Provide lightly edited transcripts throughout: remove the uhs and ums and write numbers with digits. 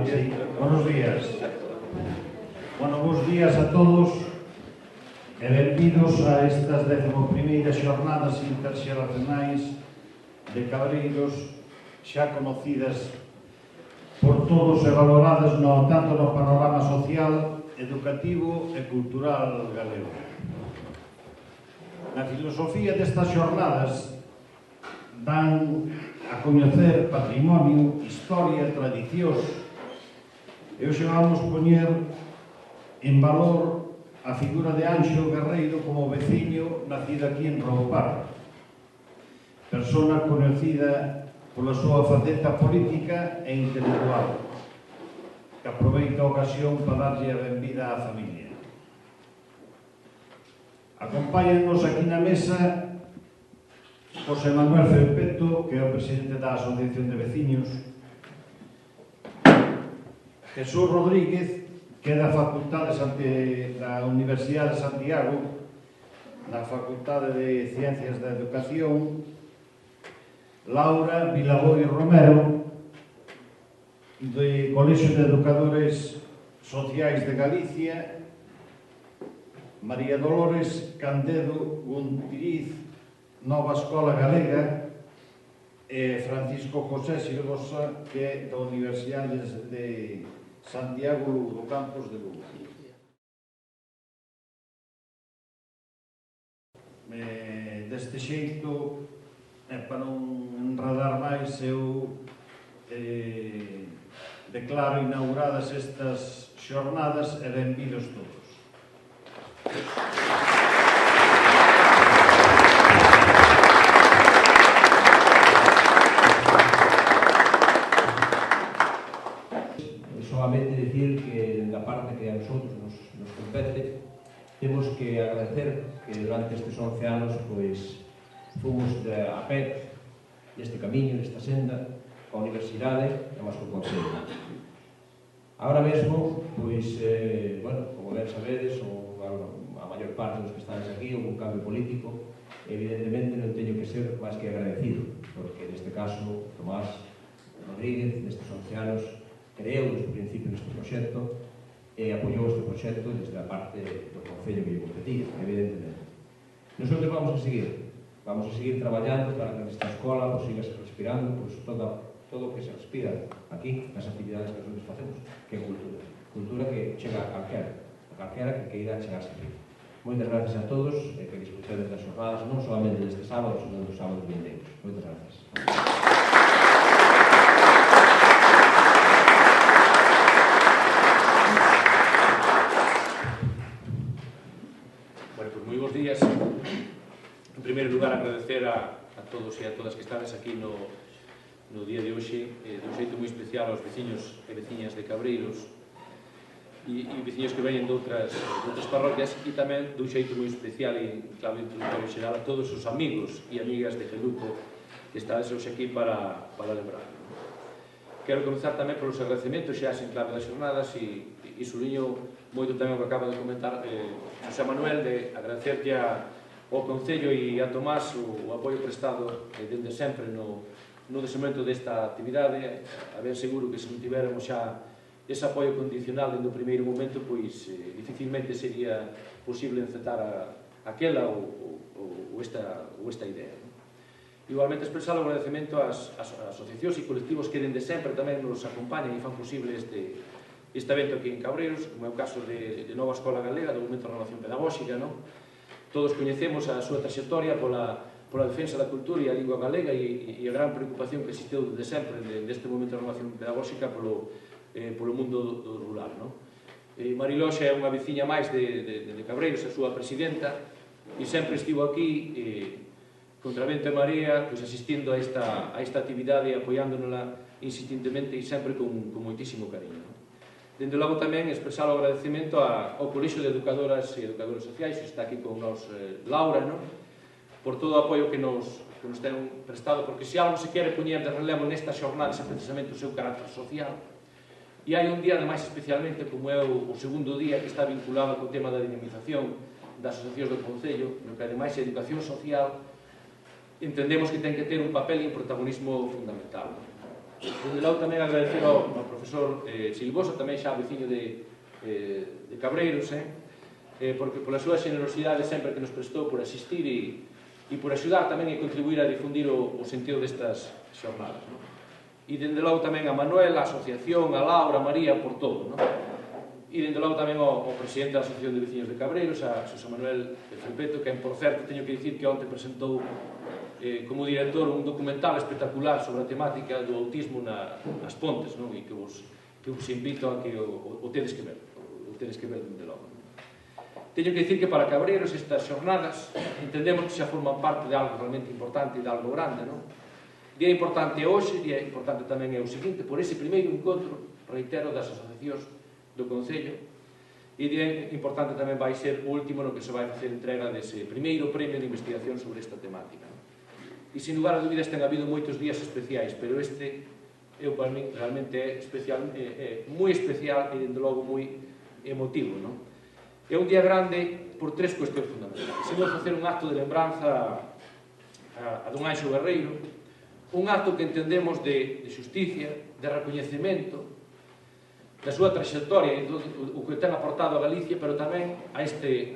Sí, buenos días. Bueno, bons días a todos e benvidos a estas 11ª xornadas interxeracionais de Cabreiros, xa conocidas por todos e valoradas tanto no panorama social, educativo e cultural galego. Na filosofía destas xornadas dan a coñecer patrimonio, historia, tradicións, e hoxe vamos poñer en valor a figura de Anxo Guerreiro como veciño nacido aquí en Roupar, persona coñecida pola súa faceta política e intelectual, que aproveita a ocasión para darlle a benvida á familia. Acompáñanos aquí na mesa José Manuel Felpeto, que é o presidente da Asociación de Veciños, Jesús Rodríguez, que é da Facultade da Universidade de Santiago, da Facultade de Ciencias da Educación, Laura Vilaboi Romero, do Colexio de Educadores Sociais de Galicia, María Dolores Candedo Guntiriz, Nova Escola Galega, e Francisco José Silvosa, que é da Universidade de Santiago do Campos de Lugo. Deste xeito, para non enredar máis, eu declaro inauguradas estas xornadas e benvidos todos. Solamente decir que, da parte que a nosotros nos compete, temos que agradecer que durante estes 11 anos fomos a pé deste camiño, desta senda, a Universidade e máis co Concello. Agora mesmo, como ben sabedes, a maior parte dos que están aquí, houve un cambio político, evidentemente non teño que ser máis que agradecido, porque neste caso Tomás Rodríguez, nestes 11 anos, creou desde o principio neste proxecto e apoiou este proxecto desde a parte do Concello que lle competía, evidentemente. Nosotros vamos a seguir traballando para que nesta escola siga respirando todo o que se respira aquí nas actividades que nosotros facemos, que é cultura. Cultura que chega a calquera que queira chegarse aquí. Moitas gracias a todos e que disfrutedes das xornadas non solamente deste sábado, senón dos sábados vindeiros. Moitas gracias. Moi bons días. En primeiro lugar, agradecer a todos e a todas que estades aquí no día de hoxe, de un xeito moi especial aos veciños e veciñas de Cabreiros e veciños que veñen de outras parroquias, e tamén dun xeito moi especial e clave introductorio xeral a todos os amigos e amigas de Geluco que estades hoxe aquí para lembrar. Quero comenzar tamén polos agradecementos xa en clave das xornadas e suliño moito tamén o que acaba de comentar José Manuel, de agradecerlle ao Concello e a Tomás o apoio prestado dende sempre no desenvolvemento desta actividade. A ben seguro que se non tiveramos xa ese apoio condicional dende o primeiro momento, pois dificilmente sería posible encetar aquela ou esta idea. Igualmente expresar o agradecemento ás asociacións e colectivos que dende sempre tamén nos acompañan e fan posible este evento aquí en Cabreiros, como é o caso de Nova Escola Galega, do Movemento de Renovación Pedagóxica. Todos coñecemos a súa trayectoria pola defensa da cultura e a lingua galega e a gran preocupación que existiu desde sempre deste Movemento de Renovación Pedagóxica polo mundo do rural. Mariloxa é unha veciña máis de Cabreiros, a súa presidenta, e sempre estivo aquí contra vento e marea, asistindo a esta actividade e apoiándonola insistentemente e sempre con moitísimo cariño. Dende logo tamén expresar o agradecemento ao Colexio de Educadoras e Educadores Sociais, que está aquí con nos Laura, por todo o apoio que nos ten prestado, porque se algo se quere poñer de relevo nestas xornadas é precisamente o seu carácter social. E hai un día, ademais, especialmente, como é o segundo día, que está vinculado co tema da dinamización das asociacións do Concello, no que, ademais, a educación social entendemos que ten que ter un papel e un protagonismo fundamental. Dende logo tamén agradecer ao profesor Silvosa, tamén xa veciño de Cabreiros, porque pola súa generosidade sempre que nos prestou por asistir e por axudar tamén e contribuir a difundir o sentido destas xornadas. E dende logo tamén a Manuel, a asociación, a Laura, a María, por todo. E dende logo tamén ao presidente da Asociación de Veciños de Cabreiros, a Xosé Manuel Felpeto, que, por certo, teño que dicir que onte presentou como director un documental espectacular sobre a temática do autismo nas Pontes, e que vos invito a que o tedes que ver, dende logo. Teño que dicir que para Cabreiros estas xornadas entendemos que xa forman parte de algo realmente importante e de algo grande. Día importante é hoxe, día importante tamén é o seguinte, por ese primeiro encontro, reitero, das asociacións do Concello, e día importante tamén vai ser o último no que se vai facer entrega dese primeiro premio de investigación sobre esta temática. E, sin lugar a dúbidas, ten habido moitos días especiais, pero este, para mí, realmente é moi especial e, dende logo, moi emotivo. É un día grande por tres cuestións fundamentales. Imos facer un acto de lembranza a don Anxo Guerreiro, un acto que entendemos de xusticia, de recoñecemento, da súa trayectoria e o que ten aportado a Galicia, pero tamén a este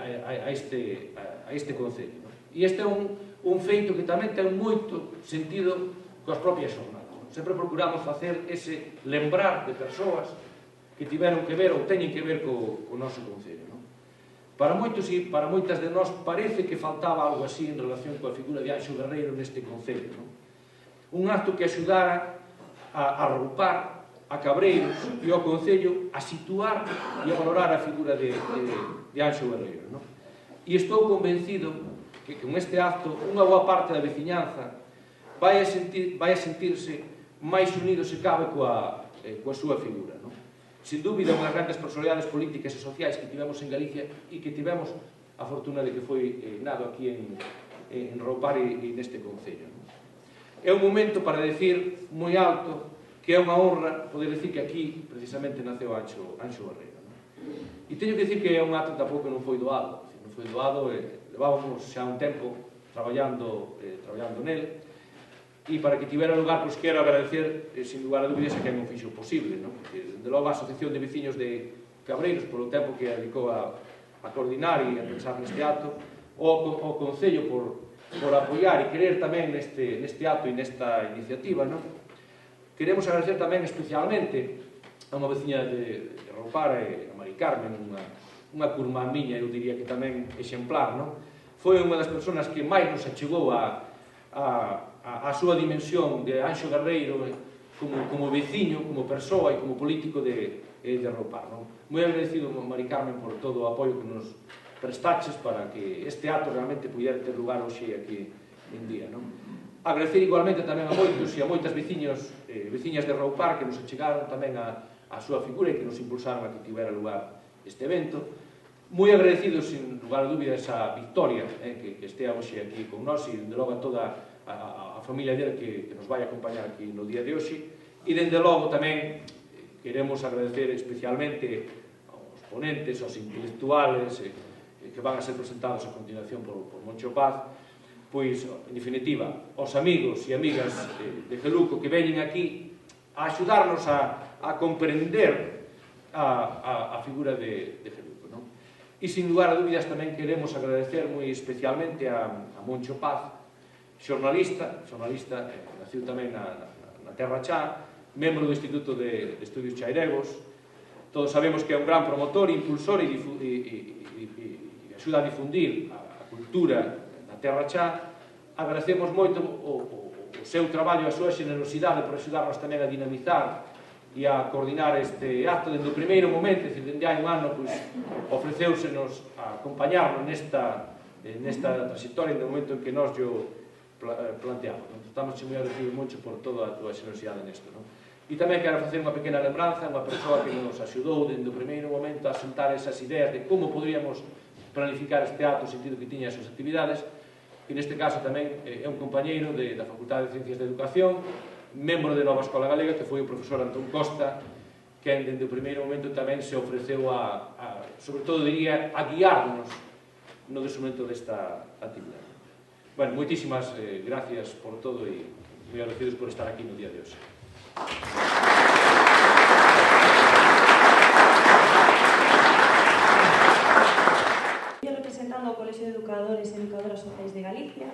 Concello. E este é un feito que tamén ten moito sentido coas propias xornadas. Sempre procuramos facer ese lembrar de persoas que tiveron que ver ou teñen que ver co noso Concello. Para moitos e para moitas de nós parece que faltaba algo así en relación coa figura de Anxo Guerreiro neste Concello. Un acto que axudara a agrupar a Cabreiros e ao Concello a situar e a valorar a figura de Anxo Guerreiro. E estou convencido que con este acto unha boa parte da veciñanza vai a sentirse máis unido se cabe coa súa figura. Sin dúbida, unhas grandes personalidades políticas e sociais que tivemos en Galicia e que tivemos a fortuna de que foi nado aquí en Roupar e neste Concello. É un momento para decir moi alto que é unha honra poder decir que aquí precisamente naceu Anxo Guerreiro. E teño que decir que é un acto que tampouco non foi doado. Non foi doado, levábamos xa un tempo traballando nel, e para que tivera lugar, pois quero agradecer, sin lugar a dúbidas, a quen o fixo posible. De logo a Asociación de Veciños de Cabreiros, polo tempo que dedicou a coordinar e a pensar neste acto, o Concello por apoiar e querer tamén neste acto e nesta iniciativa. Queremos agradecer tamén especialmente a unha veciña de Roupar, a Mari Carmen, unha curmá miña, eu diría que tamén exemplar. Foi unha das persoas que máis nos achegou a súa dimensión de Anxo Guerreiro como veciño, como persoa e como político de Roupar. Moi agradecido, Mari Carmen, por todo o apoio que nos prestaches para que este acto realmente pudera ter lugar hoxe aquí en día. Agradecer igualmente tamén a moitos e a moitas veciñas de Roupar que nos achegaron tamén a súa figura e que nos impulsaron a que tivera lugar este evento. Moi agradecido, sin lugar a dúbidas, a Victoria, que estea hoxe aquí con nós, e dende logo a toda a familia dele que nos vai acompañar aquí no día de hoxe. E dende logo tamén queremos agradecer especialmente aos ponentes, aos intelectuales que van a ser presentados a continuación por Moncho Paz, pois, en definitiva, aos amigos e amigas de Geluco que veñen aquí a axudarnos a comprender a figura de Geluco. E, sin lugar a dúbidas, tamén queremos agradecer moi especialmente a Moncho Paz, xornalista, nacido tamén na Terra Chá, membro do Instituto de Estudios Chairegos. Todos sabemos que é un gran promotor, impulsor e axuda a difundir a cultura na Terra Chá. Agradecemos moito o seu traballo e a súa generosidade por axudarnos tamén a dinamizar e a coordinar este acto dende o primeiro momento, é dicir, dende hai un ano, ofrecéusenos a acompañarnos nesta trayectoria no momento en que nós yo planteamos. Estamos moi agradecidos moito por toda a túa generosidade nesto. E tamén quero facer unha pequena lembranza, unha persoa que nos axudou dende o primeiro momento a sentar esas ideas de como poderíamos planificar este acto, o sentido que tiña as súas actividades, e neste caso tamén é un compañeiro da Facultade de Ciencias de Educación, membro de Nova Escola Galega, que foi o profesor Antón Costa, que dende o primeiro momento tamén se ofreceu sobre todo, diría, a guiarnos no desenvolvemento desta actividade. Bueno, moitísimas gracias por todo e moi agradecidos por estar aquí no día de hoxe. Representando o Colexio de Educadores e Educadoras Sociais de Galicia,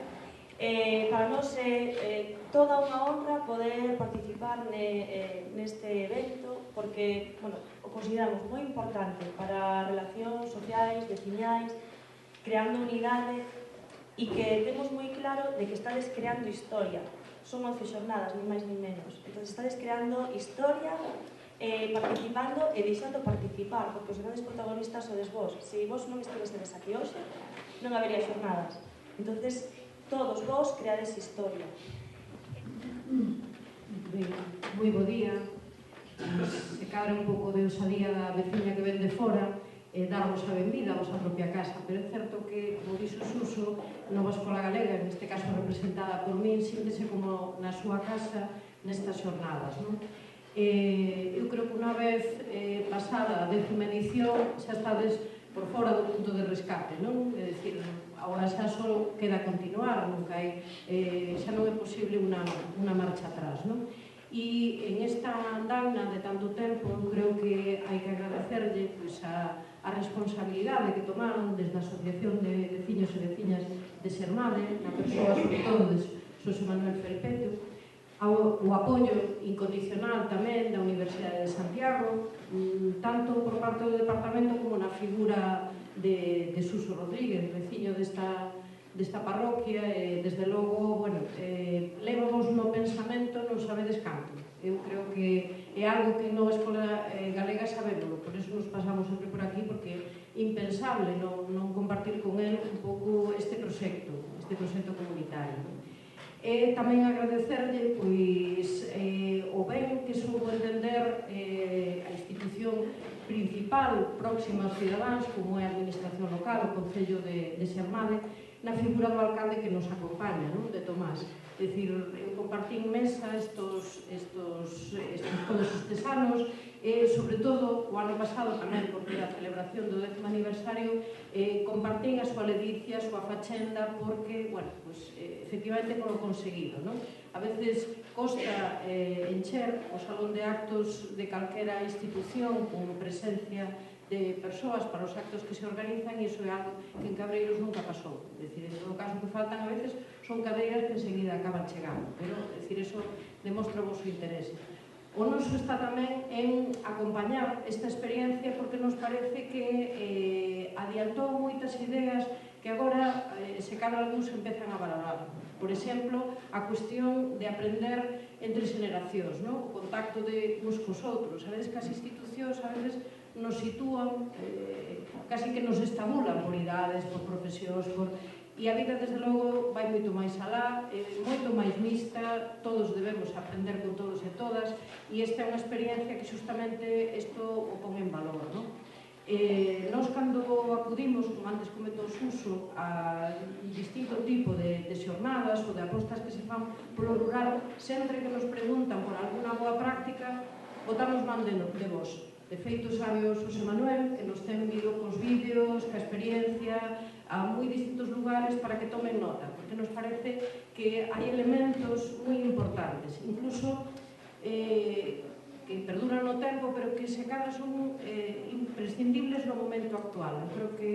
para nós é toda unha honra poder participar neste evento porque, bueno, o consideramos moi importante para relacións sociais, veciñais, creando unidade e que temos moi claro de que estades creando historia. Son 11 xornadas, ni máis ni menos. Entón, estades creando historia, participando e deixando participar, porque os grandes protagonistas sodes vos. Se vos non estivesedes aquí hoxe, non habería xornadas. Entón, todos vos creades historia. Moi bo día. Se cadra un pouco de osadía da veciña que ven de fora, darvos a benvida a vosa propia casa, pero é certo que, como dixo Suso, Nova Escola Galega, neste caso representada por min, síntese como na súa casa nestas xornadas, non? Eu creo que unha vez pasada a 10ª edición xa estades por fora do punto de rescate, non? É dicir, agora xa só queda continuar, nunca hai, xa non é posible unha marcha atrás, non? E en esta andaina de tanto tempo, creo que hai que agradecerlle a responsabilidade que tomaron desde a Asociación de Veciños e Veciñas de Sermade, na persoa, sobre todo, de Xosé Manuel Felpeto, o apoio incondicional tamén da Universidade de Santiago, tanto por parte do Departamento como na figura de Suso Rodríguez, veciño desta parroquia, e desde logo, bueno, levamos no pensamento, non sabedes canto. Eu creo que é algo que en Nova Escola Galega sabémoslo, por eso nos pasamos sempre por aquí, porque é impensable non compartir con él un pouco este proxecto comunitario. E tamén agradecerlle o ben que soubo entender a institución principal próxima aos cidadáns, como é a administración local, o Concello de Sermade, na figura do alcalde que nos acompaña, de Tomás. É dicir, eu compartín mesa todos estes anos, e, sobre todo, o ano pasado tamén, porque a celebración do 10º aniversario, compartín a súa ledicia, a súa fachenda, porque, bueno, efectivamente, con o conseguido, non? A veces costa encher o salón de actos de calquera institución con presencia de persoas para os actos que se organizan, e iso é algo que en Cabreiros nunca pasou. É dicir, en todo caso, que faltan a veces son cadeiras que enseguida acaban chegando, pero, é dicir, iso demostra o vosso interese. O noso está tamén en acompañar esta experiencia porque nos parece que adiantou moitas ideas que agora, se cadra algúns, empezan a valorar. Por exemplo, a cuestión de aprender entre generacións, o contacto de uns cos outros. Sabedes que as institucións a veces nos sitúan, casi que nos estabulan por idades, por profesións, e a vida, desde logo, vai moito máis alá, moito máis mixta, todos debemos aprender con todos e todas, e esta é unha experiencia que justamente isto o pon en valor, non? Nós, cando acudimos, como antes comentou Suso, a distinto tipo de xornadas ou de apostas que se fan polo rural, sempre que nos preguntan por alguna boa práctica, botamos man de vos. De feito, sabe o Xosé Manuel, que nos ten vido cos vídeos, ca experiencia, a moi distintos lugares para que tomen nota, porque nos parece que hai elementos moi importantes, incluso que perduran no tempo, pero que se cadra son imprescindibles no momento actual. Eu creo que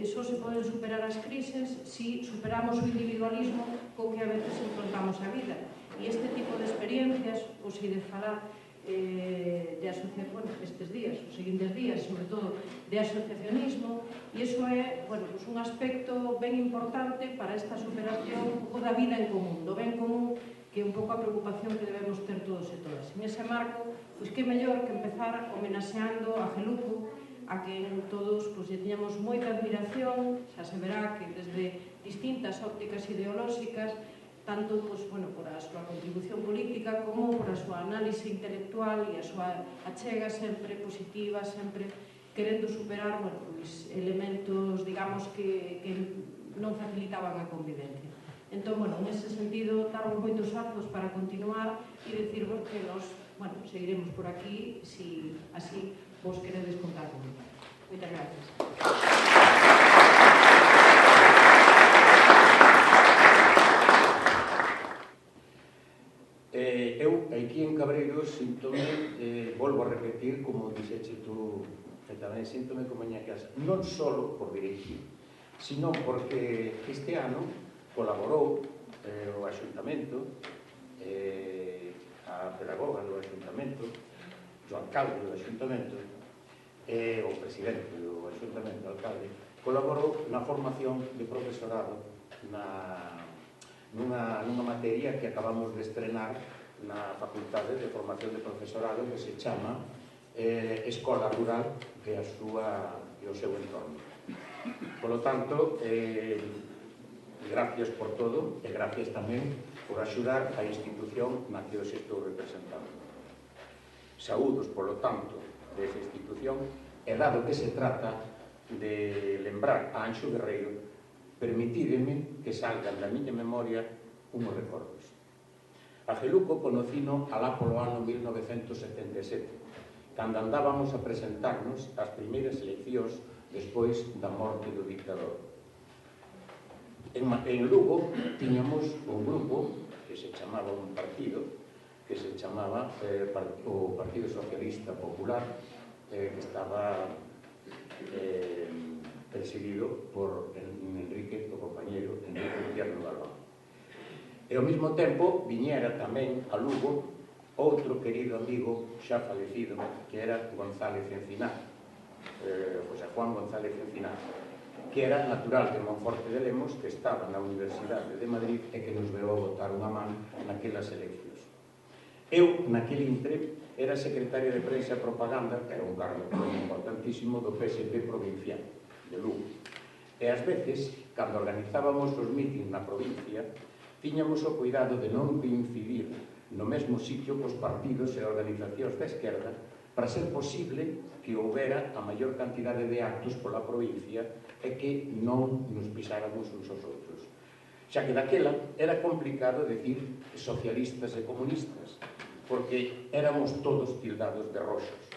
só se poden superar as crises se superamos o individualismo co que a veces enfrontamos a vida. E este tipo de experiencias, ou se de falar de asociación, estes días, os seguintes días, sobre todo de asociacionismo, e iso é un aspecto ben importante para esta superación da vida en común, do ben común, que é un pouco a preocupación que debemos ter todos e todas. En ese marco, que mellor que empezar homenaxeando a Geluco, a que todos lle tiñamos moita admiración, xa se verá que desde distintas ópticas ideolóxicas, tanto por a súa contribución política como por a súa análise intelectual e a súa achega sempre positiva, sempre querendo superar elementos, digamos, que non facilitaban a convivencia. Entón, en ese sentido, darvos moitos azos para continuar e dicirvos que nos seguiremos por aquí se así vos queredes contar comigo. Moitas gracias. Eu aquí en Cabreiros síntome, volvo a repetir, como dixeche tú, que tamén síntome como miña casa, non só por dirigir, sino porque este ano colaborou o Axuntamento, a pedagoga do Axuntamento, o alcalde do Axuntamento, o presidente do Axuntamento, o alcalde, colaborou na formación de profesorado nunha materia que acabamos de estrenar na Facultade de Formación de Profesorado que se chama Escola Rural e o seu entorno. Por lo tanto, gracias por todo e gracias tamén por axudar a institución na que hoxe estou representando. Saúdos, por lo tanto, desa institución e dado que se trata de lembrar a Anxo Guerreiro, permitídeme que salgan da miña memoria unhos recordos. A Geluco conocino alá polo ano 1977, cando andábamos a presentarnos ás primeiras eleccións despois da morte do dictador. En Lugo tiñamos un grupo que se chamaba un partido, que se chamaba o Partido Socialista Popular, que estaba presidido por Enrique, o compañeiro Enrique Tierno Galván. E ao mesmo tempo viñera tamén a Lugo outro querido amigo xa falecido, que era González Encinar, José Juan González Encinar, que era natural de Monforte de Lemos, que estaba na Universidade de Madrid e que nos veio a botar unha man naquelas eleccións. Eu, naquele intre, era secretario de prensa e propaganda, que era un cargo importantísimo do PSP provincial de Lugo. E ás veces, cando organizábamos os mítings na provincia, tiñamos o cuidado de non coincidir no mesmo sitio cos partidos e organizacións da esquerda para ser posible que houbera a maior cantidade de actos pola provincia e que non nos pisáramos uns aos outros. Xa que daquela era complicado decir socialistas e comunistas, porque éramos todos tildados de roxos.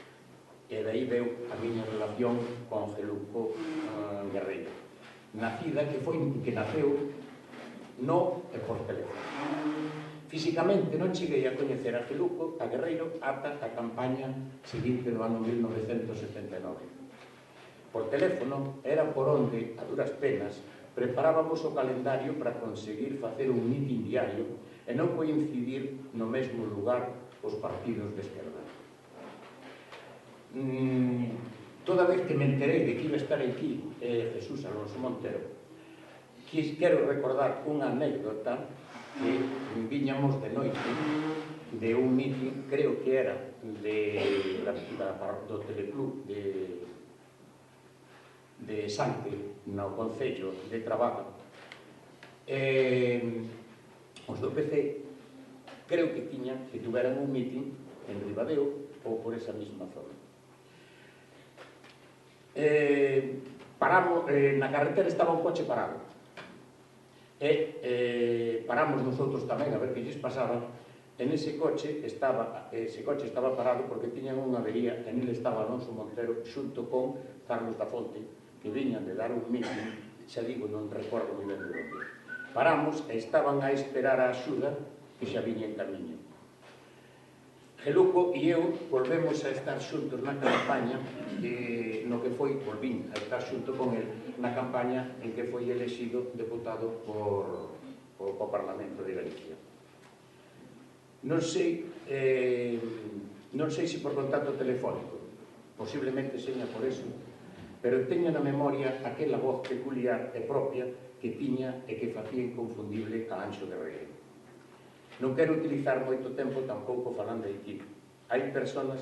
E dai veu a miña relación con Geluco Guerreiro, nacida que naceu no e por teléfono. Físicamente non cheguei a coñecer a Geluco, a Guerreiro, ata a campaña seguinte do ano 1979. Por teléfono era por onde, a duras penas, preparábamos o calendario para conseguir facer un mitin diario e non coincidir no mesmo lugar os partidos de esquerda. Toda vez que me enterei de que iba a estar aquí Jesús Alonso Montero, quero recordar unha anécdota que viñamos de noite de un mitin, creo que era do Teleclub de Sante, no Concello de Trabajo. Os do PC creo que tuveran un mitin en Ribadeo ou por esa mesma zona. Paramos, na carretera estaba un coche parado. Paramos nosotros tamén a ver que lles pasaba. En ese coche estaba parado porque tiñan unha avería e nele estaba Alonso Montero xunto con Carlos da Fonte, que viñan de dar un mitin, xa digo, non recordo moi ben de onde. Paramos e estaban a esperar a axuda que xa viña en camiño. Geluco e eu volvemos a estar xuntos na campaña volvín a estar xunto con el na campaña en que foi elexido deputado por o Parlamento de Galicia. Non sei se por contacto telefónico, posiblemente seña por eso, pero teño na memoria aquela voz peculiar e propia que tiña e que facía inconfundible a Anxo Guerreiro. Non quero utilizar moito tempo tampouco falando de aquí. Hai personas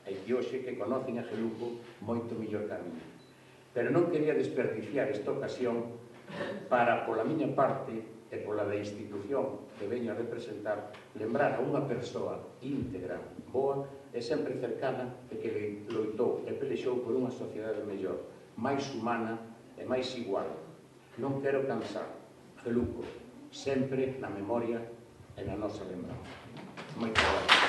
que hoxe que conocen a Geluco moito mellor que a mí. Pero non quería desperdiciar esta ocasión para, pola miña parte e pola da institución que veño a representar, lembrar a unha persoa íntegra, boa e sempre cercana e que loitou e pelexou por unha sociedade mellor, máis humana e máis igual. Non quero cansar. Geluco, sempre na memoria e na nosa lembranza. Moito gracias.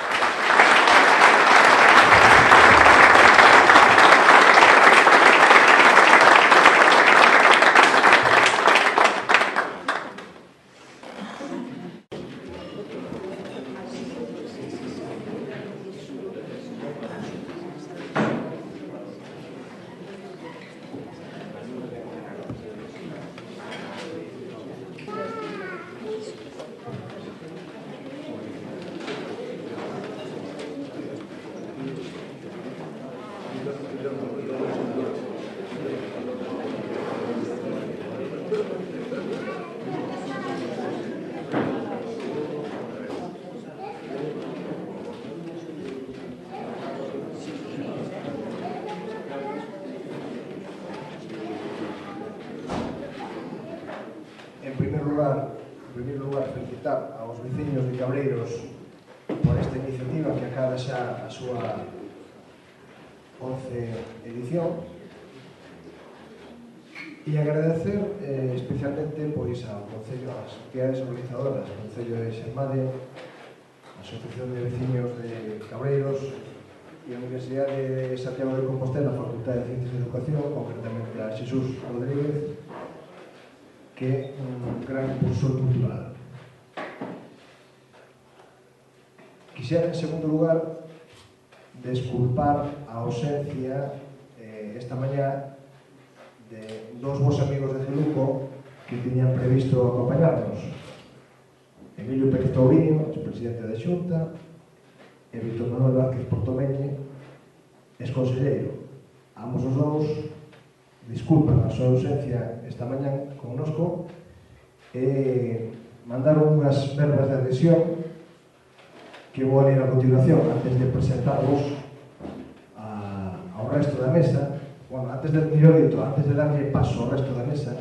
primeiro lugar, felicitar aos veciños de Cabreiros por esta iniciativa que acaba xa a súa 11 edición e agradecer especialmente pois ao Concello, ás entidades organizadoras, o Concello de Xermade, a Asociación de Veciños de Cabreiros e a Universidade de Santiago de Compostela, a Facultade de Ciencias de Educación, concretamente a Xesús Rodríguez, que é un gran impulsor cultural. Quixera, en segundo lugar, desculpar a ausencia esta mañá de dos bons amigos de Geluco que tiñan previsto acompañarnos. Emilio Pérez Tauriño, expresidente da Xunta, e Víctor Manuel Vázquez Portomeñe, exconselleiro. Ambos os dous disculpan a súa ausencia esta mañá connosco e mandaron unhas verbas de adhesión que vou ler a continuación antes de presentarvos ao resto da mesa. Bueno, antes de darlle paso ao resto da mesa,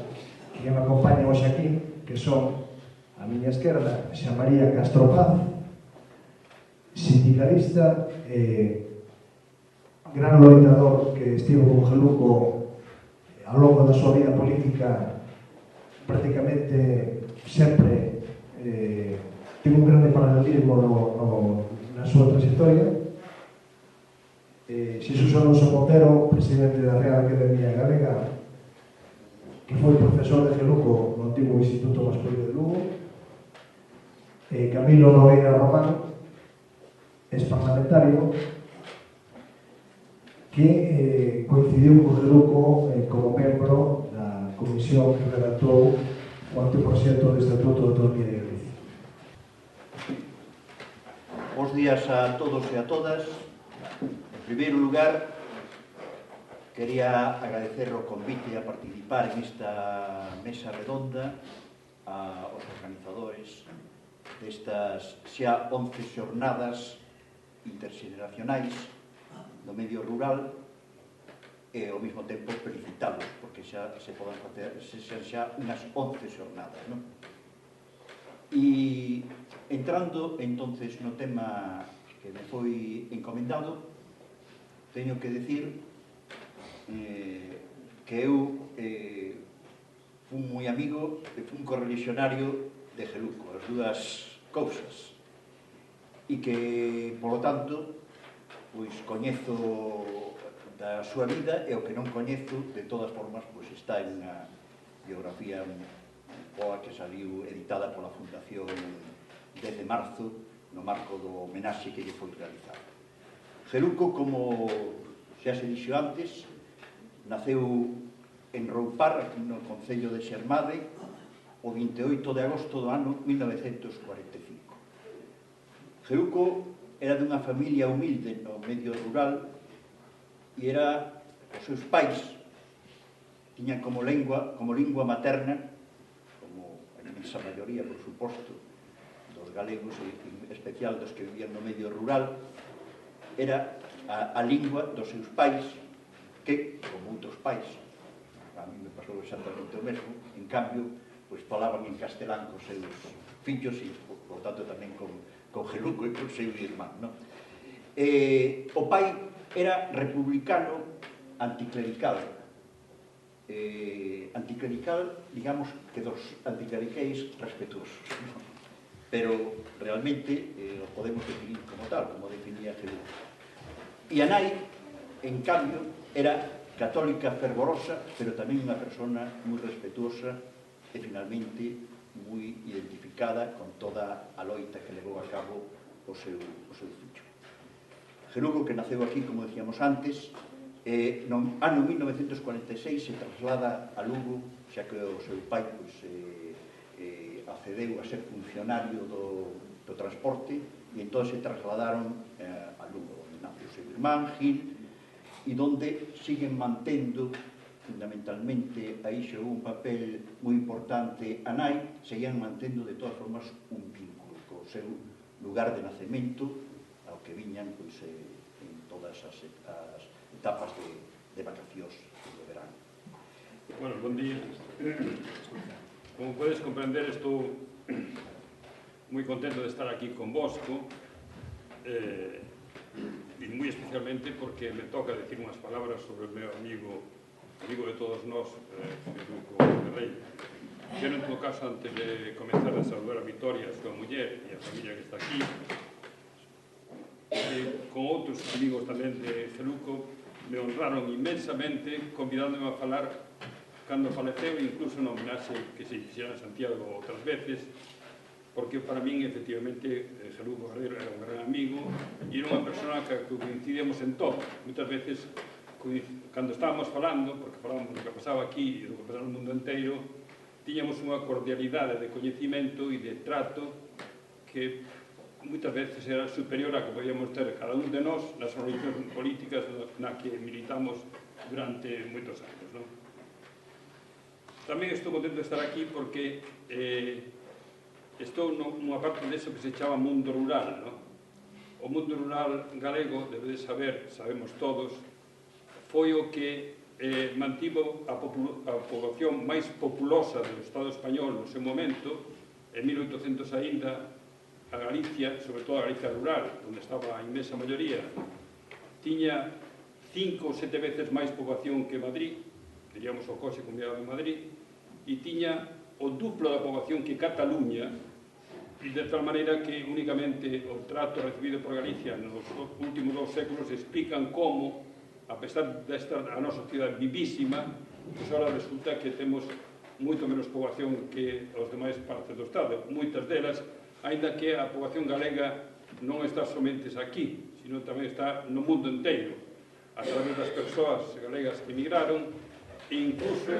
que me acompañan hoxe aquí, que son a miña esquerda, Xa María Castro Paz, sindicalista, gran loitador que estivo con Geluco ao longo da súa vida política, prácticamente sempre ten un grande paralelismo na súa trayectoria. Xesús Alonso Montero, presidente da Real Academia Galega, que foi profesor de Geluco no antigo Instituto Masculino de Lugo. Camilo Nogueira Román, ex-parlamentario, que coincidiu con Geluco como membro da comisión que redactou o anteproxecto de Estatuto de Autonomía de Galicia. Bos días a todos e a todas. En primeiro lugar, quería agradecer o convite a participar en esta mesa redonda aos organizadores destas xa 11 xornadas interxeneracionais do medio rural e ao mesmo tempo felicitados porque xa se poden facer xa unhas 11 xornadas, non? E entrando entonces no tema que me foi encomendado, teño que decir que eu fui moi amigo e fui un correligionario de Geluco, as dúas cousas, e que, polo tanto, pois coñezo da súa vida e o que non coñezo, de todas formas, pois está en unha biografía boa que saliu editada pola Fundación 10 de marzo no marco do homenaxe que lle foi realizado. Geluco, como xa se dixo antes, naceu en Roupar, no Concello de Xermade, o 28 de agosto do ano 1945. Geluco era dunha familia humilde no medio rural e era os seus pais tiñan como lingua materna, como a inmensa maioría, por suposto, dos galegos e en especial dos que vivían no medio rural, era a lingua dos seus pais que, como outros pais, a mí me pasou exactamente o mesmo, en cambio, pois falaban en castelán cos seus fillos e, por tanto, tamén con Geluco e con seu irmán, non? O pai era republicano anticlerical, digamos que dos anticlericais respetuosos, non? Pero realmente o podemos definir como tal, como definía Geluco. E a nai, en cambio, era católica fervorosa, pero tamén unha persona moi respetuosa e finalmente moi identificada con toda a loita que levou a cabo o seu fillo. Geluco, que naceu aquí, como decíamos antes, no ano 1946 se traslada a Lugo, xa que o seu pai accedeu a ser funcionario do transporte e entón se trasladaron a Lugo, onde nace o seu irmán Gil e donde siguen mantendo fundamentalmente, aí xogou un papel moi importante a nai, seguían mantendo de todas formas un vínculo co seu lugar de nacemento ao que viñan pois, en todas as etapas de vacacións do verano. Bueno, bon día. Como podes comprender, estou moi contento de estar aquí con vosco, e moi especialmente porque me toca decir unhas palabras sobre o meu amigo de todos nós, Luco Guerreiro. Quero, en todo caso, antes de comenzar a saludar a Vitoria, a súa muller e a familia que está aquí, con outros amigos tamén de Celuco, me honraron inmensamente convidándome a falar cando faleceu, incluso na homenaxe que se fixera en Santiago outras veces, porque para min, efectivamente, Celuco Guerreiro era un gran amigo e era unha persona que coincidíamos en todo. Muitas veces, cando estábamos falando, porque falábamos do que pasaba aquí e do que pasaba no mundo inteiro, tiñamos unha cordialidade de coñecimento e de trato que moitas veces era superior a que podíamos ter cada un de nós nas organizacións políticas na que militamos durante moitos anos, non? Tamén estou contento de estar aquí porque estou nunha parte deso que se chama mundo rural, non? O mundo rural galego, debe de saber, sabemos todos, foi o que mantivo a poboación máis populosa do Estado español no seu momento, en 1800 aínda, a Galicia, sobre todo a Galicia rural, onde estaba a inmensa maioría, tiña 5 ou 7 veces máis poboación que Madrid, diríamos o Coxe Comunidade de Madrid, e tiña o duplo da poboación que Cataluña, e de tal maneira que únicamente o trato recibido por Galicia nos últimos 2 séculos explican como, a pesar de estar a nosa cidade vivísima, pois agora resulta que temos moito menos poboación que os demais partes do Estado. Moitas delas, aínda que a poboación galega non está somente aquí, sino tamén está no mundo inteiro, a través das persoas galegas que emigraron e incluso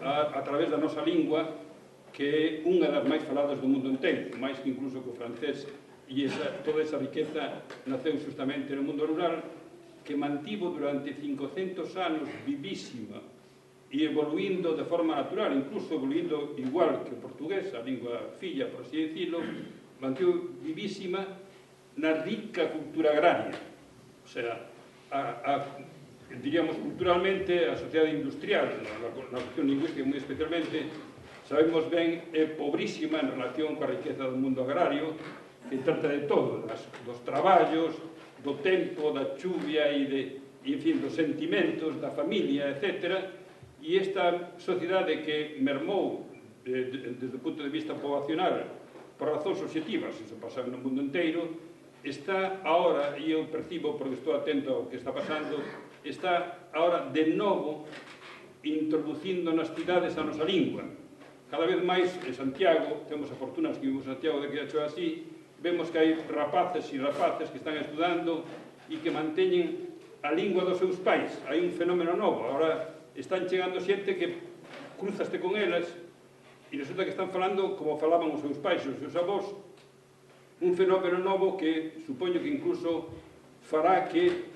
a través da nosa lingua, que é unha das máis faladas do mundo inteiro, máis que incluso que o francés, e toda esa riqueza naceu justamente no mundo rural, que mantivo durante 500 anos vivísima e evoluindo de forma natural, incluso evoluindo igual que o portugués, a lingua filla, por así decirlo, mantivo vivísima na rica cultura agraria. O sea, diríamos culturalmente, a sociedade industrial, na cuestión lingüística moi especialmente, sabemos ben, é pobrísima en relación coa riqueza do mundo agrario, que trata de todo, dos traballos, do tempo, da chuvia e, en fin, dos sentimentos, da familia, etc. E esta sociedade que mermou desde o punto de vista poboacional por razóns obxectivas, iso pasa no mundo inteiro, está ahora, e eu percibo porque estou atento ao que está pasando, está ahora de novo introducindo nas cidades a nosa lingua. Cada vez máis en Santiago, temos a fortuna que vivimos en Santiago de que hecho así, vemos que hai rapaces e rapaces que están estudando e que manteñen a lingua dos seus pais. Hai un fenómeno novo, agora están chegando xente que cruzaste con elas e resulta que están falando como falaban os seus pais e os seus avós, un fenómeno novo que supoño que incluso fará que,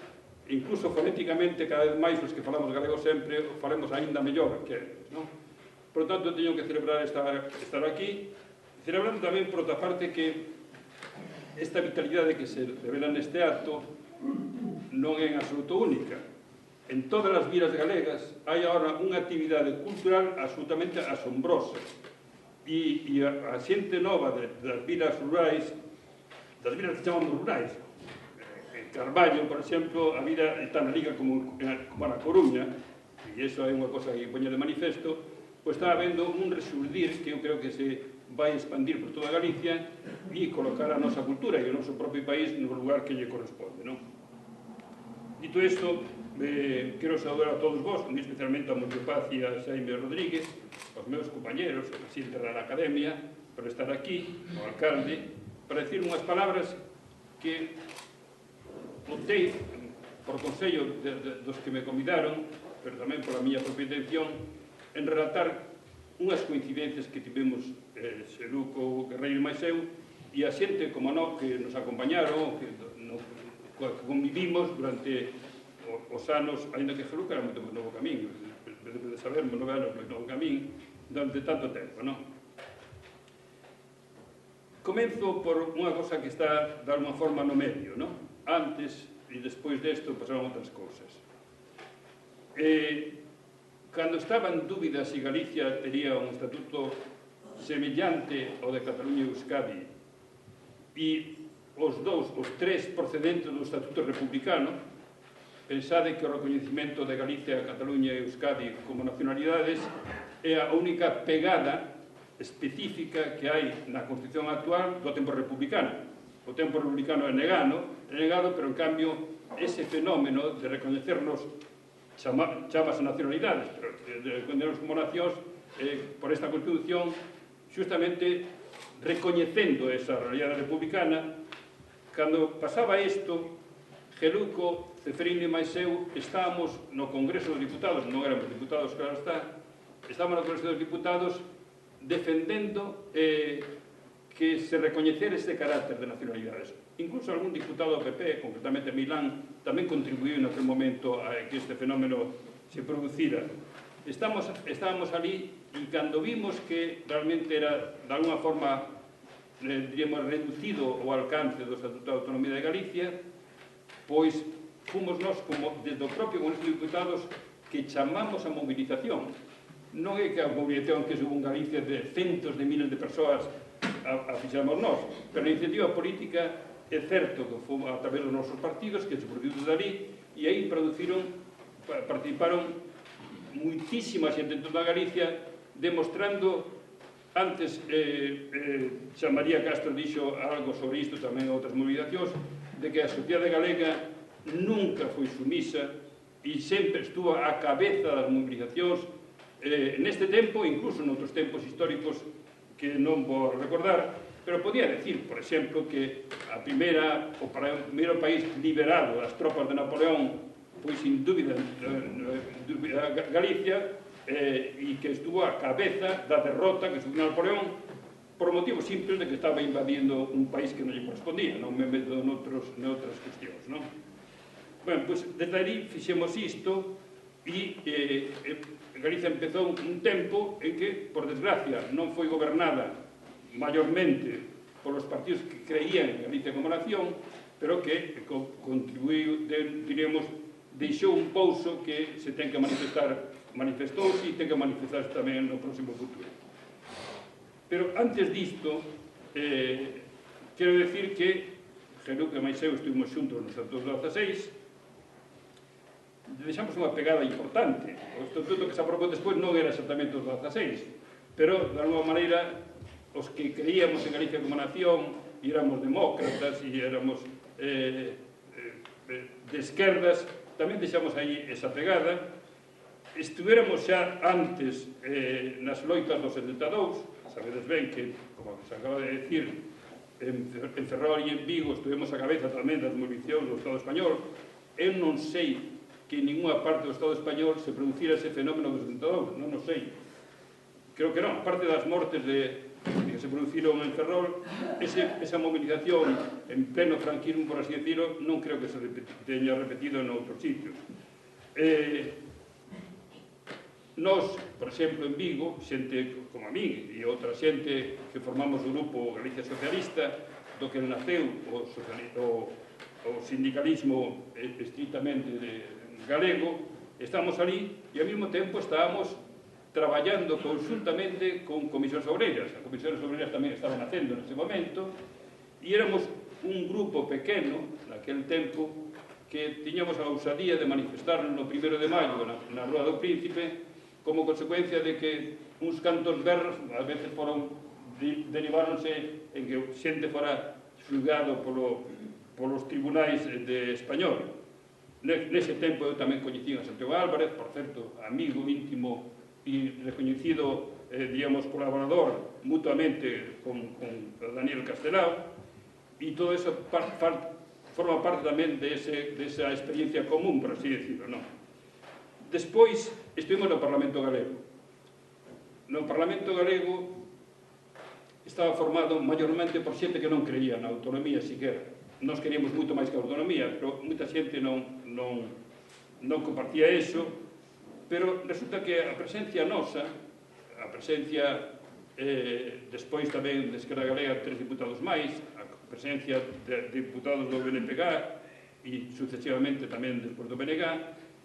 incluso fonéticamente, cada vez máis os que falamos galego sempre, falemos aínda mellor que eles, non? Por lo tanto, teño que celebrar estar aquí, celebrando tamén, por outra parte, que esta vitalidade que se revela neste acto non é en absoluto única. En todas as vilas galegas hai agora unha actividade cultural absolutamente asombrosa e a xente nova das vilas rurais, das vilas que chamamos rurais, en Carballo, por exemplo, a vida está na liga como na Coruña, e iso é unha cosa que poñe de manifesto, pois está habendo un resurdir que eu creo que se vai expandir por toda Galicia e colocar a nosa cultura e o noso propio país no lugar que lle corresponde, non? Dito isto, quero saudar a todos vos, especialmente a Moncho Paz e a Xaime Rodríguez, os meus compañeros, o presidente da Academia, por estar aquí, o alcalde, para decir unhas palabras que optei por consello dos que me convidaron, pero tamén por a miña propia intención, en relatar unhas coincidencias que tivemos Celuco Guerreiro e máis eu, e a xente como nós que nos acompañaron, que convivimos durante os anos, ainda que Celuco era moito máis novo que a min, debe de saber, 9 anos máis novo que a min, durante tanto tempo, non? Comenzo por unha cosa que está de alguma forma no medio, non? Antes e despois desto pasaron outras cousas. Cando estaba en dúbida se Galicia tería un estatuto semellante ao de Cataluña e Euskadi, e os tres procedentes do Estatuto Republicano, pensade que o recoñecimento de Galicia, Cataluña e Euskadi como nacionalidades é a única pegada específica que hai na Constitución actual do tempo republicano. O tempo republicano é negado, pero en cambio ese fenómeno de recoñecernos chamas nacionalidades, pero de recoñecernos como nacións por esta Constitución, justamente recoñecendo esa realidade republicana. Cando pasaba isto, Geluco, Ceferino e máis eu estábamos no Congreso dos Diputados, non éramos diputados, claro está, estábamos no Congreso dos Diputados defendendo que se recoñecera este carácter de nacionalidades. Incluso algún diputado do PP, concretamente Milán, tamén contribuiu en aquel momento a que este fenómeno se producira. Estábamos ali e cando vimos que realmente era, de alguna forma, diríamos, reducido o alcance do Estatuto de Autonomía de Galicia, pois fomos nós, como desde o propio Congreso de Diputados, que chamamos a movilización. Non é que a movilización que hubo en Galicia de centos de miles de persoas a fixamos nós, pero a iniciativa política é certo que foi a través dos nosos partidos que se produciu desde ali, e aí participaron muitísima xente en toda Galicia, demostrando. Antes, Xa María Castro dixo algo sobre isto tamén a outras movilizacións, de que a sociedade galega nunca foi sumisa e sempre estuvo á cabeza das movilizacións neste tempo, incluso noutros tempos históricos que non vou recordar, pero podía decir, por exemplo, que o primeiro país liberado das tropas de Napoleón foi sin dúbida Galicia, e que estuvo a cabeza da derrota que sufriu Napoleón por motivos simples de que estaba invadindo un país que non lle correspondía, non me meto noutras cuestións, non? Ben, pois, desde aí fixemos isto e Galicia empezou un tempo en que, por desgracia, non foi gobernada maiormente polos partidos que creían en Galicia como nación, pero que contribuiu, diríamos, deixou un pouso que se ten que manifestouse e ten que manifestarse tamén no próximo futuro. Pero antes disto, quero decir que Geluco e máis eu estuvimos xuntos no Estatuto 16, deixamos unha pegada importante. O Estatuto que se aprobou despois non era exactamente os 16, pero, de alguma maneira, os que creíamos en Galicia como nación, e éramos demócratas e éramos de esquerdas, tamén deixamos aí esa pegada. Estuéramos xa antes nas loitas do 72, sabedes ben que, como se acaba de decir, en Ferrol e en Vigo estuvemos a cabeza tamén das movilizacións do Estado español. Eu non sei que en ninguna parte do Estado español se producira ese fenómeno do 72, non o sei. Creo que non, aparte das mortes que se produciron en Ferrol, esa movilización en pleno franquismo, por así decirlo, non creo que se teña repetido en outros sitios. Nós, por exemplo, en Vigo, xente como a mí e outra xente que formamos o grupo Galicia Socialista, do que naceu o sindicalismo estritamente galego, estamos ali e ao mesmo tempo estábamos traballando conjuntamente con comisións obreiras. As comisións obreiras tamén estaban nacendo nese momento e éramos un grupo pequeno naquel tempo que tiñamos a ousadía de manifestarnos no 1 de maio na Rúa do Príncipe como consecuencia de que uns cantos berros a veces deriváronse en que xente fora xulgado polos tribunais de español. Nese tempo eu tamén coñecín a Santiago Álvarez, por certo, amigo íntimo e recoñecido, digamos, colaborador mutuamente con Daniel Castelao, e todo eso forma parte tamén desa experiencia común, por así decirlo, non? Despois, estuvimos no Parlamento Galego. No Parlamento Galego estaba formado maiormente por xente que non creía na autonomía siquera. Nós queríamos moito máis que a autonomía, pero moita xente non compartía eso, pero resulta que a presencia nosa, a presencia despois tamén de Esquerda Galega 3 diputados máis, a presencia de diputados do BNPG e sucesivamente tamén despois do BNG,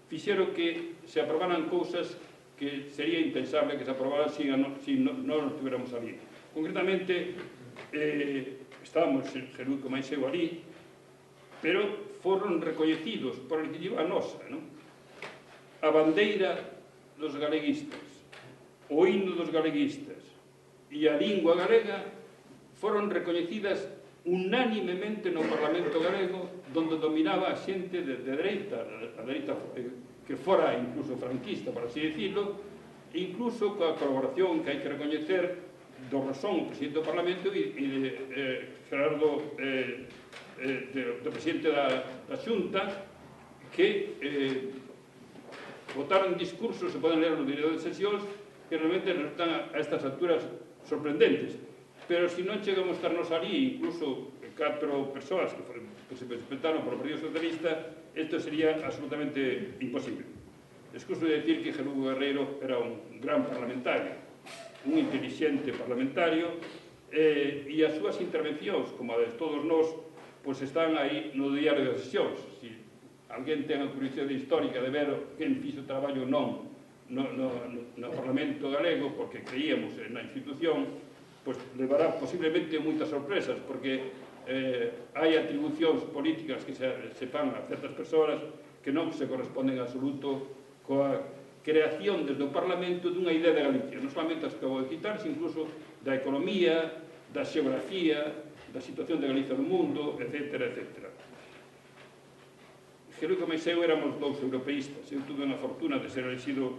fixeron que se aprobaran cousas que sería impensable que se aprobaran se non estuviéramos ali. Concretamente, estábamos en Jeruco máis eu ali, pero foron recoñecidos por a iniciativa nosa, non? A bandeira dos galeguistas, o himno dos galeguistas e a lingua galega foron recoñecidas unánimemente no Parlamento galego, donde dominaba a xente de dereita, a dereita que fora incluso franquista, por así decirlo, incluso coa colaboración que hai que recoñecer do Rosón, o presidente do Parlamento, e de Gerardo, do presidente da Xunta, que votaron discursos, se poden ler no diario de sesións, que realmente resultan a estas alturas sorprendentes. Pero se non chegamos a estarnos ali, incluso 4 persoas que se presentaron por o Partido Socialista, isto sería absolutamente imposible. Excuso de decir que Jeruco Guerreiro era un gran parlamentario, un inteligente parlamentario, e as súas intervencións, como a de todos nós, pois están aí no diario de sesións. Se alguén ten a curiosidade histórica de ver quen fixo traballo non no Parlamento galego, porque creíamos na institución, pois levará posiblemente moitas sorpresas, porque hai atribucións políticas que se fan a certas persoas que non se corresponden en absoluto coa creación desde o Parlamento dunha idea de Galicia, non solamente as que vou citar, sino incluso da economía, da xeografía, da situación de Galicia no mundo, etc. Jeruco máis eu éramos 2 europeístas. Eu tuve a fortuna de ser elegido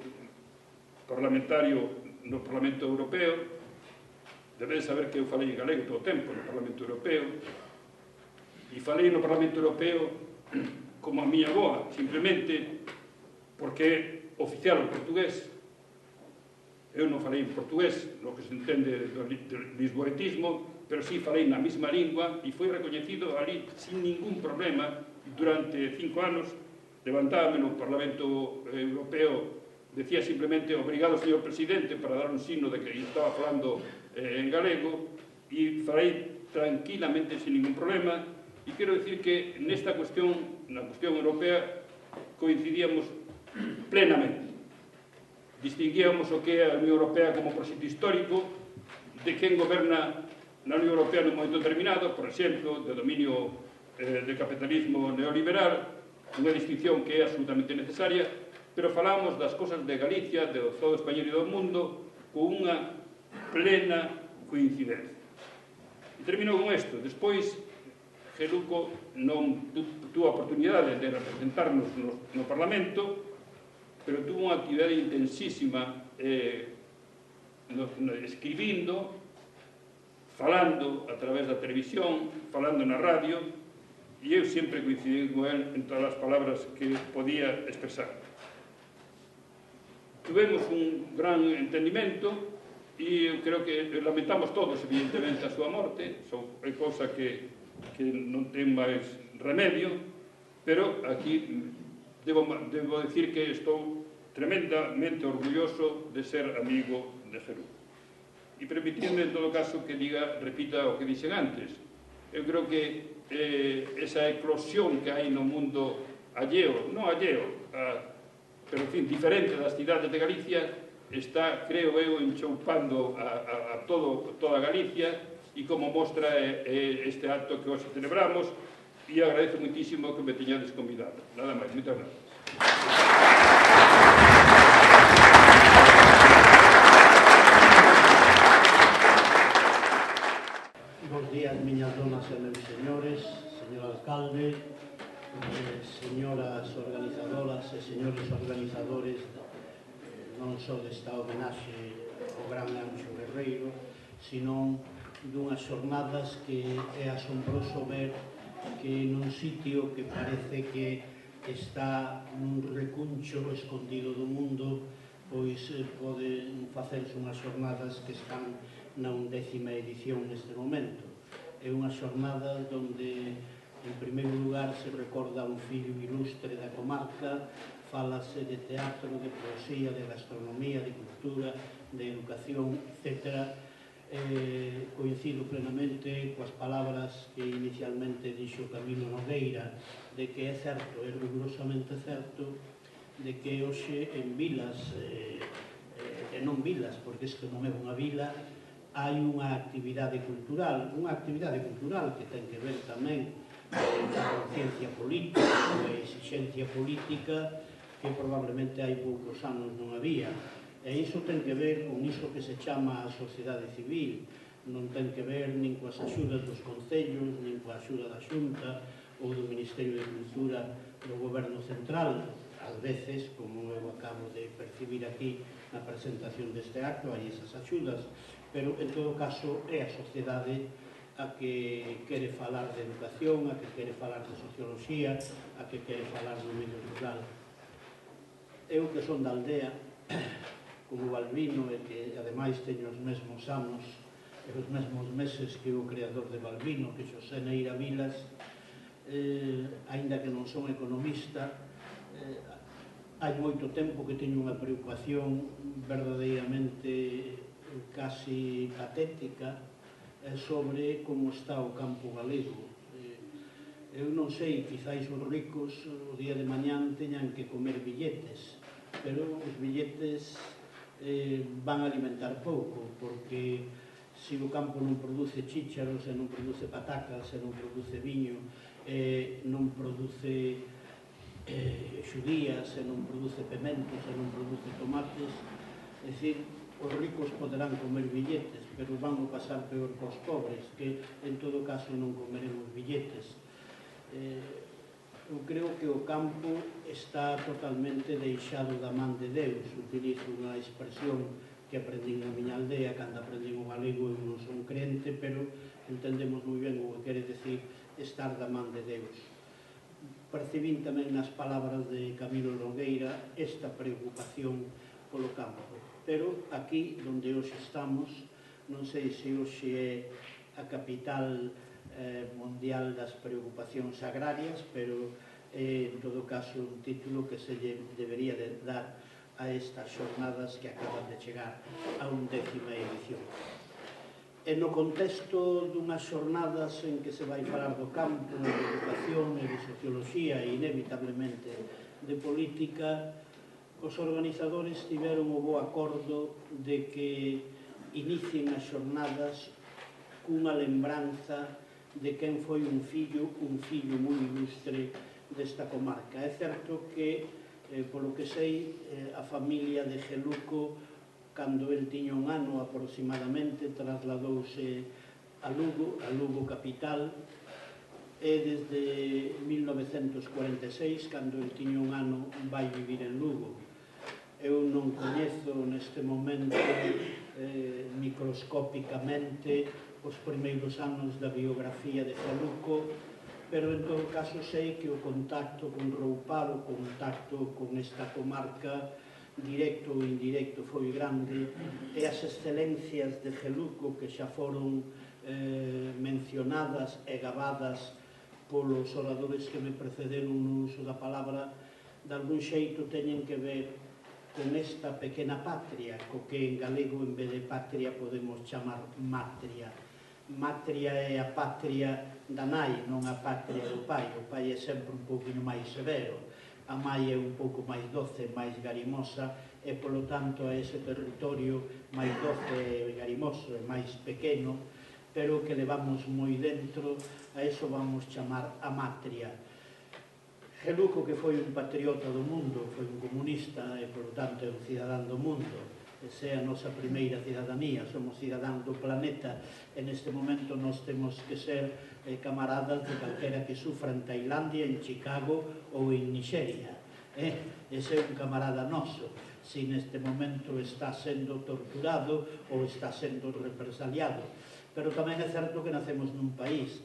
parlamentario no Parlamento Europeo. Debedes saber que eu falei en galego todo o tempo no Parlamento Europeo, e falei no Parlamento Europeo como a miña avoa, simplemente porque é oficial o portugués. Eu non falei en portugués, no que se entende do lisboetismo, pero sí falei na mesma lingua e foi recoñecido ali sin ningún problema. Durante 5 anos levantábame no Parlamento Europeo, decía simplemente obrigado, señor presidente, para dar un signo de que estaba falando en galego, e falei tranquilamente sin ningún problema. E quero dicir que nesta cuestión, na cuestión europea, coincidíamos plenamente. Distinguíamos o que é a Unión Europea como proxecto histórico, de quen goberna na Unión Europea nun momento determinado, por exemplo, de dominio de capitalismo neoliberal, unha distinción que é absolutamente necesaria, pero falamos das cosas de Galicia, do Estado español e do mundo, con unha plena coincidencia. E termino con isto. Despois, Jeruco non tuvo a oportunidade de representarnos no Parlamento, pero tuvo unha actividade intensísima escribindo, falando a través da televisión, falando na radio, e eu sempre coincidí con él en todas as palabras que podía expresar. Tuvemos un gran entendimento e eu creo que lamentamos todos, evidentemente, a súa morte, é cousa que non ten máis remedio, pero aquí debo decir que estou tremendamente orgulloso de ser amigo de Jeruco. E permitidme, en todo caso, que repita o que dixen antes. Eu creo que esa eclosión que hai no mundo alleo, non alleo, pero, en fin, diferente das cidades de Galicia, está, creo eu, enchoupando a toda Galicia, e como mostra este acto que hoxe celebramos, e agradezo muitísimo que me teñades convidado. Nada máis, moitas gracias. Bos días, miñas donas e meus señores, señor alcalde, señoras organizadoras e señores organizadores, non só desta homenaxe ao gran Anxo Guerreiro, sino dunhas xornadas que é asombroso ver que nun sitio que parece que está nun recuncho escondido do mundo, pois poden facerse unhas xornadas que están na 11ª edición neste momento. É unha xornada onde, en primeiro lugar, se recorda un fillo ilustre da comarca, fálase de teatro, de poesía, de gastronomía, de cultura, de educación, etc. Coincido plenamente coas palabras que inicialmente dixo Camilo Nogueira, de que é certo, é rigurosamente certo, de que hoxe en vilas, e non vilas, porque isto non é unha vila, hai unha actividade cultural que ten que ver tamén coa conciencia política, coa exixencia política que probablemente hai poucos anos non había. E iso ten que ver con iso que se chama a sociedade civil, non ten que ver nin coas axudas dos concellos, nin coa axuda da Xunta ou do Ministerio de Cultura do Goberno Central. Ás veces, como eu acabo de percibir aquí na presentación deste acto, hai esas axudas, pero en todo caso é a sociedade a que quere falar de educación, a que quere falar de socioloxía, a que quere falar do medio rural. Eu que son da aldea, como Balbino, e que ademais teño os mesmos anos e os mesmos meses que o creador de Balbino, que Xosé Neira Vilas, aínda que non son economista, hai moito tempo que teño unha preocupación verdadeiramente casi patética sobre como está o campo galego. Eu non sei, quizáis os ricos o día de mañán teñan que comer billetes, pero os billetes van a alimentar pouco, porque se o campo non produce chícharos, e non produce patacas, e non produce viño, e non produce xudías, e non produce pementos, e non produce tomates, é dicir, os ricos poderán comer billetes, pero van a pasar peor cos pobres, que en todo caso non comeremos billetes. Eu creo que o campo está totalmente deixado da man de Deus. Utilizo unha expresión que aprendín na miña aldea, cando aprendín o galego. Eu non son crente, pero entendemos moi ben o que quere decir estar da man de Deus. Percibín tamén nas palabras de Camilo Nogueira esta preocupación polo campo. Pero aquí, onde hoxe estamos, non sei se hoxe é a capital mundial das preocupacións agrarias, pero en todo caso un título que se debería de dar a estas xornadas que acaban de chegar a 11ª edición. E no contexto dunhas xornadas en que se vai falar do campo, de educación e de socioloxía e inevitablemente de política, os organizadores tiveron o bo acordo de que inicien as xornadas cunha lembranza de quen foi un fillo moi ilustre desta comarca. É certo que, polo que sei, a familia de Geluco, cando el tiña un ano aproximadamente, trasladouse a Lugo capital, e desde 1946, cando el tiña un ano, vai vivir en Lugo. Eu non coñezo neste momento microscópicamente os primeiros anos da biografía de Geluco, pero en todo caso sei que o contacto con Roupar, o contacto con esta comarca, directo ou indirecto, foi grande, e as excelencias de Geluco que xa foron mencionadas e gabadas polos oradores que me precederon no uso da palabra, de algún xeito teñen que ver con esta pequena patria, co que en galego, en vez de patria, podemos chamar matria. Matria é a patria da nai, non a patria do pai. O pai é sempre un pouquinho máis severo, a mai é un pouco máis doce, máis garimosa, e polo tanto a ese territorio máis doce e garimoso e máis pequeno, pero que levamos moi dentro, a eso vamos chamar a matria. Geluco, que foi un patriota do mundo, foi un comunista e, por tanto, é un cidadán do mundo. Esa é a nosa primeira cidadanía, somos cidadán do planeta, e neste momento nós temos que ser camaradas de calquera que sufra en Tailandia, en Chicago ou en Nigeria. Ese é un camarada noso. Si neste momento está sendo torturado ou está sendo represaliado. Pero tamén é certo que nacemos nun país.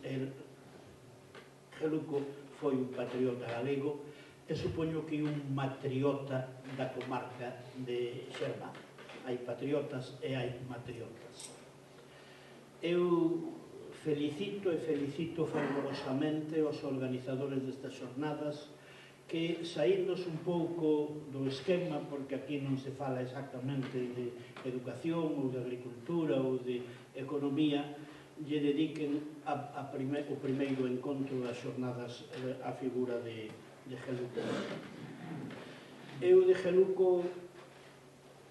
Geluco foi un patriota galego e supoño que un matriota da comarca de Xermán. Hai patriotas e hai matriotas. Eu felicito fervorosamente os organizadores destas xornadas que, saíndos un pouco do esquema, porque aquí non se fala exactamente de educación ou de agricultura ou de economía, lle dediquen o primeiro encontro das xornadas a figura de Geluco. Eu de Geluco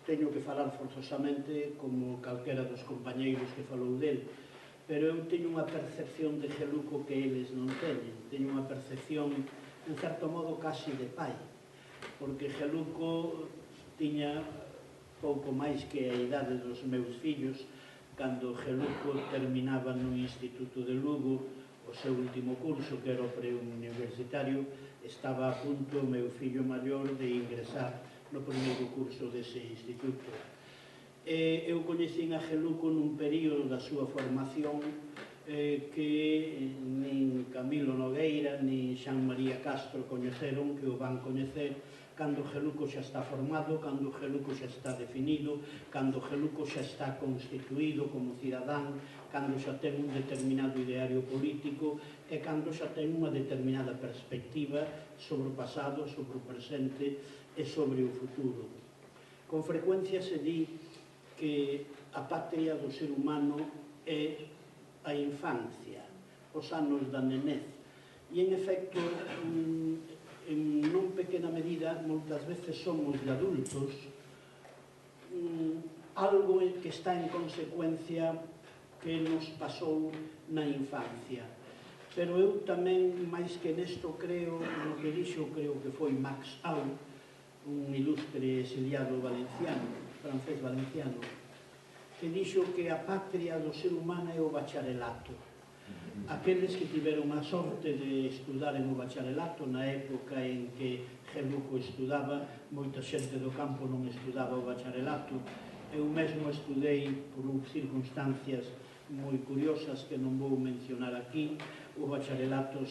teño que falar forzosamente como calquera dos compañeiros que falou del, pero eu teño unha percepción de Geluco que eles non teñen. Teño unha percepción, en certo modo, casi de pai, porque Geluco tiña pouco máis que a idade dos meus fillos cando Geluco terminaba no Instituto de Lugo o seu último curso, que era o preuniversitario. Estaba a punto o meu fillo maior de ingresar no primeiro curso dese instituto. Eu coñecín a Geluco nun período da súa formación que nin Camilo Nogueira nin Xan María Castro coñeceron, que o van coñecer cando Geluco xa está formado, cando Geluco xa está definido, cando Geluco xa está constituído como cidadán, cando xa ten un determinado ideario político e cando xa ten unha determinada perspectiva sobre o pasado, sobre o presente e sobre o futuro. Con frecuencia se di que a patria do ser humano é a infancia, os anos da nenez. E, en efecto, en non pequena medida, moitas veces somos de adultos, algo que está en consecuencia que nos pasou na infancia. Pero eu tamén, máis que nesto, creo, no que dixo, creo que foi Max Au, un ilustre exiliado valenciano, francés valenciano, que dixo que a patria do ser humano é o bacharelato. Aqueles que tiveron a sorte de estudar en o bacharelato na época en que Geluco estudaba, moita xente do campo non estudaba o bacharelato. Eu mesmo estudei por circunstancias moi curiosas que non vou mencionar aquí, o bacharelato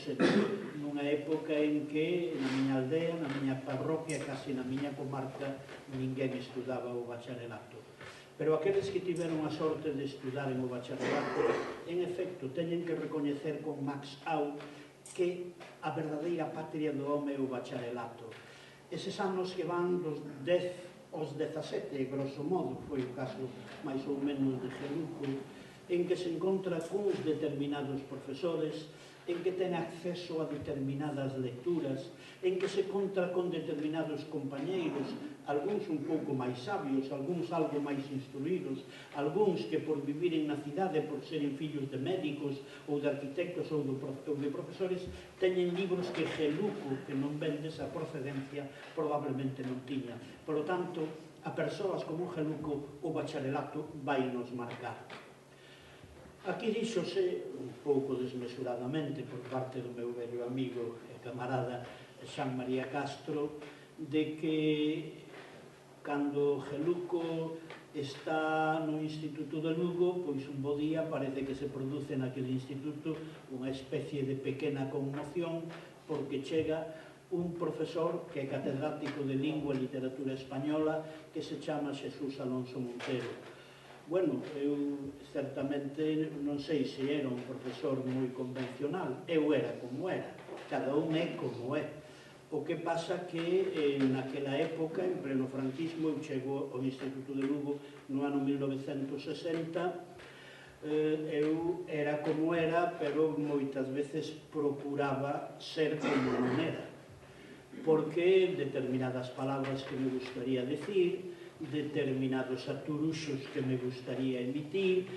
nunha época en que na miña aldea, na miña parroquia, casi na miña comarca, ninguén estudaba o bacharelato. Pero aqueles que tiveron a sorte de estudar en o bacharelato, en efecto, teñen que recoñecer con Max Au que a verdadeira patria do home é o bacharelato. Eses anos que van dos 10 aos 17, grosso modo, foi o caso máis ou menos de Geluco, en que se encontra cuns determinados profesores, en que ten acceso a determinadas lecturas, en que se encontra con determinados compañeiros, algúns un pouco máis sabios, algúns algo máis instruídos, algúns que por viviren na cidade, por seren fillos de médicos ou de arquitectos ou de profesores, teñen libros que Geluco, que non ven desa procedencia, probablemente non tiña. Por lo tanto, a persoas como Geluco, o bacharelato vai nos marcar. Aquí díxose, un pouco desmesuradamente por parte do meu vello amigo e camarada Xan María Castro, de que cando Geluco está no Instituto de Lugo, pois un bo día parece que se produce naquele instituto unha especie de pequena conmoción, porque chega un profesor que é catedrático de Lingua e Literatura Española, que se chama Xesús Alonso Montero. Bueno, eu certamente non sei se era un profesor moi convencional, eu era como era, cada un é como é. O que pasa que naquela época, en pleno franquismo, eu chego ao Instituto de Lugo no ano 1960, eu era como era, pero moitas veces procuraba ser como non era, porque determinadas palabras que me gustaría decir, determinados aturuxos que me gustaría emitir,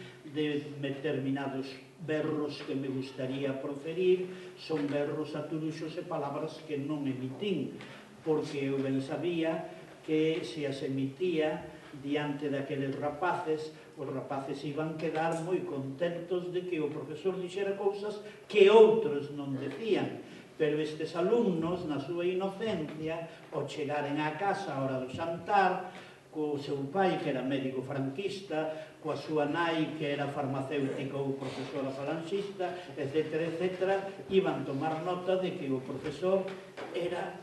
determinados berros que me gustaría proferir, son berros, aturuxos e palabras que non emitín, porque eu ben sabía que se as emitía diante daqueles rapaces, os rapaces iban quedar moi contentos de que o profesor dixera cousas que outros non decían. Pero estes alumnos, na súa inocencia, ao chegaren á casa a hora do xantar, co seu pai, que era médico franquista, coa súa nai, que era farmacéutica ou profesora falanxista, etc., iban tomar nota de que o profesor era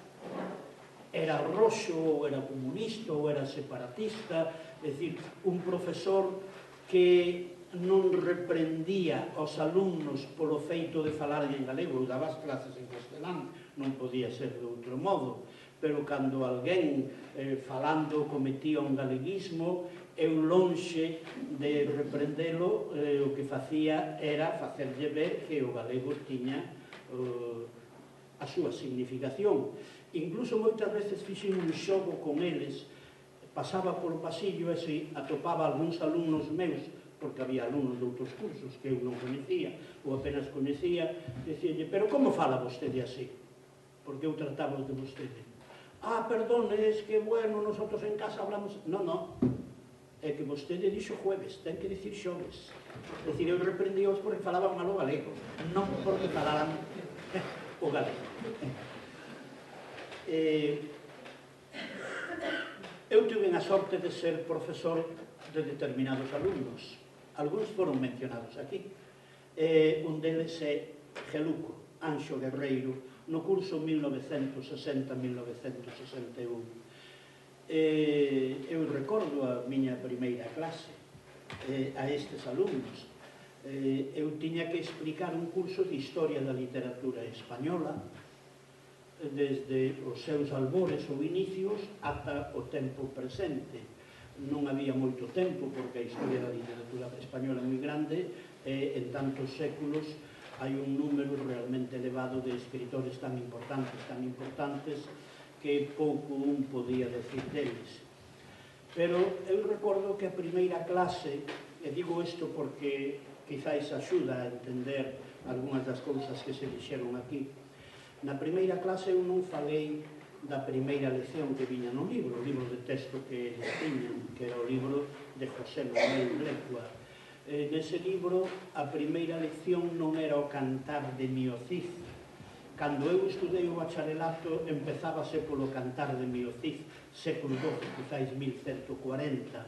roxo, ou era comunista, ou era separatista, é dicir, un profesor que non reprendía aos alumnos polo feito de falar en galego, ou daba as clases en castelán, non podía ser de outro modo. Pero cando alguén falando cometía un galeguismo, eu lonxe de reprendelo, o que facía era facerlle ver que o galego tiña a súa significación. Incluso moitas veces fixen un xogo con eles, pasaba polo pasillo e se atopaba algúns alumnos meus, porque había alumnos de outros cursos que eu non coñecía ou apenas coñecía, dicíalle, pero como fala vostede así? Porque eu trataba de vostede. Ah, perdone, es que, bueno, nosotros en casa hablamos... No, é que vostede dixo jueves, ten que dicir xoves. É dicir, eu reprendíos porque falaban malo galego, non porque falaran o galego. Eu tive a sorte de ser profesor de determinados alumnos. Algúns foron mencionados aquí. Un deles é Geluco, Anxo Guerreiro, no curso 1960-1961. Eu recordo a miña primeira clase a estes alumnos. Eu tiña que explicar un curso de Historia da Literatura Española desde os seus albores ou inicios ata o tempo presente. Non había moito tempo porque a historia da literatura española é moi grande e en tantos séculos hai un número realmente elevado de escritores tan importantes que pouco un podía decir deles. Pero eu recordo que a primeira clase, e digo isto porque quizáis axuda a entender algunhas das cousas que se dixeron aquí, na primeira clase eu non falei da primeira lección que viña no libro, o libro de texto que eles tiñan, que era o libro de José Manuel Brecua. Nese libro, a primeira lección non era o cantar de Miociz. Cando eu estudei o bacharelato, empezábase polo cantar de Miociz, século XII, quizáis 1140.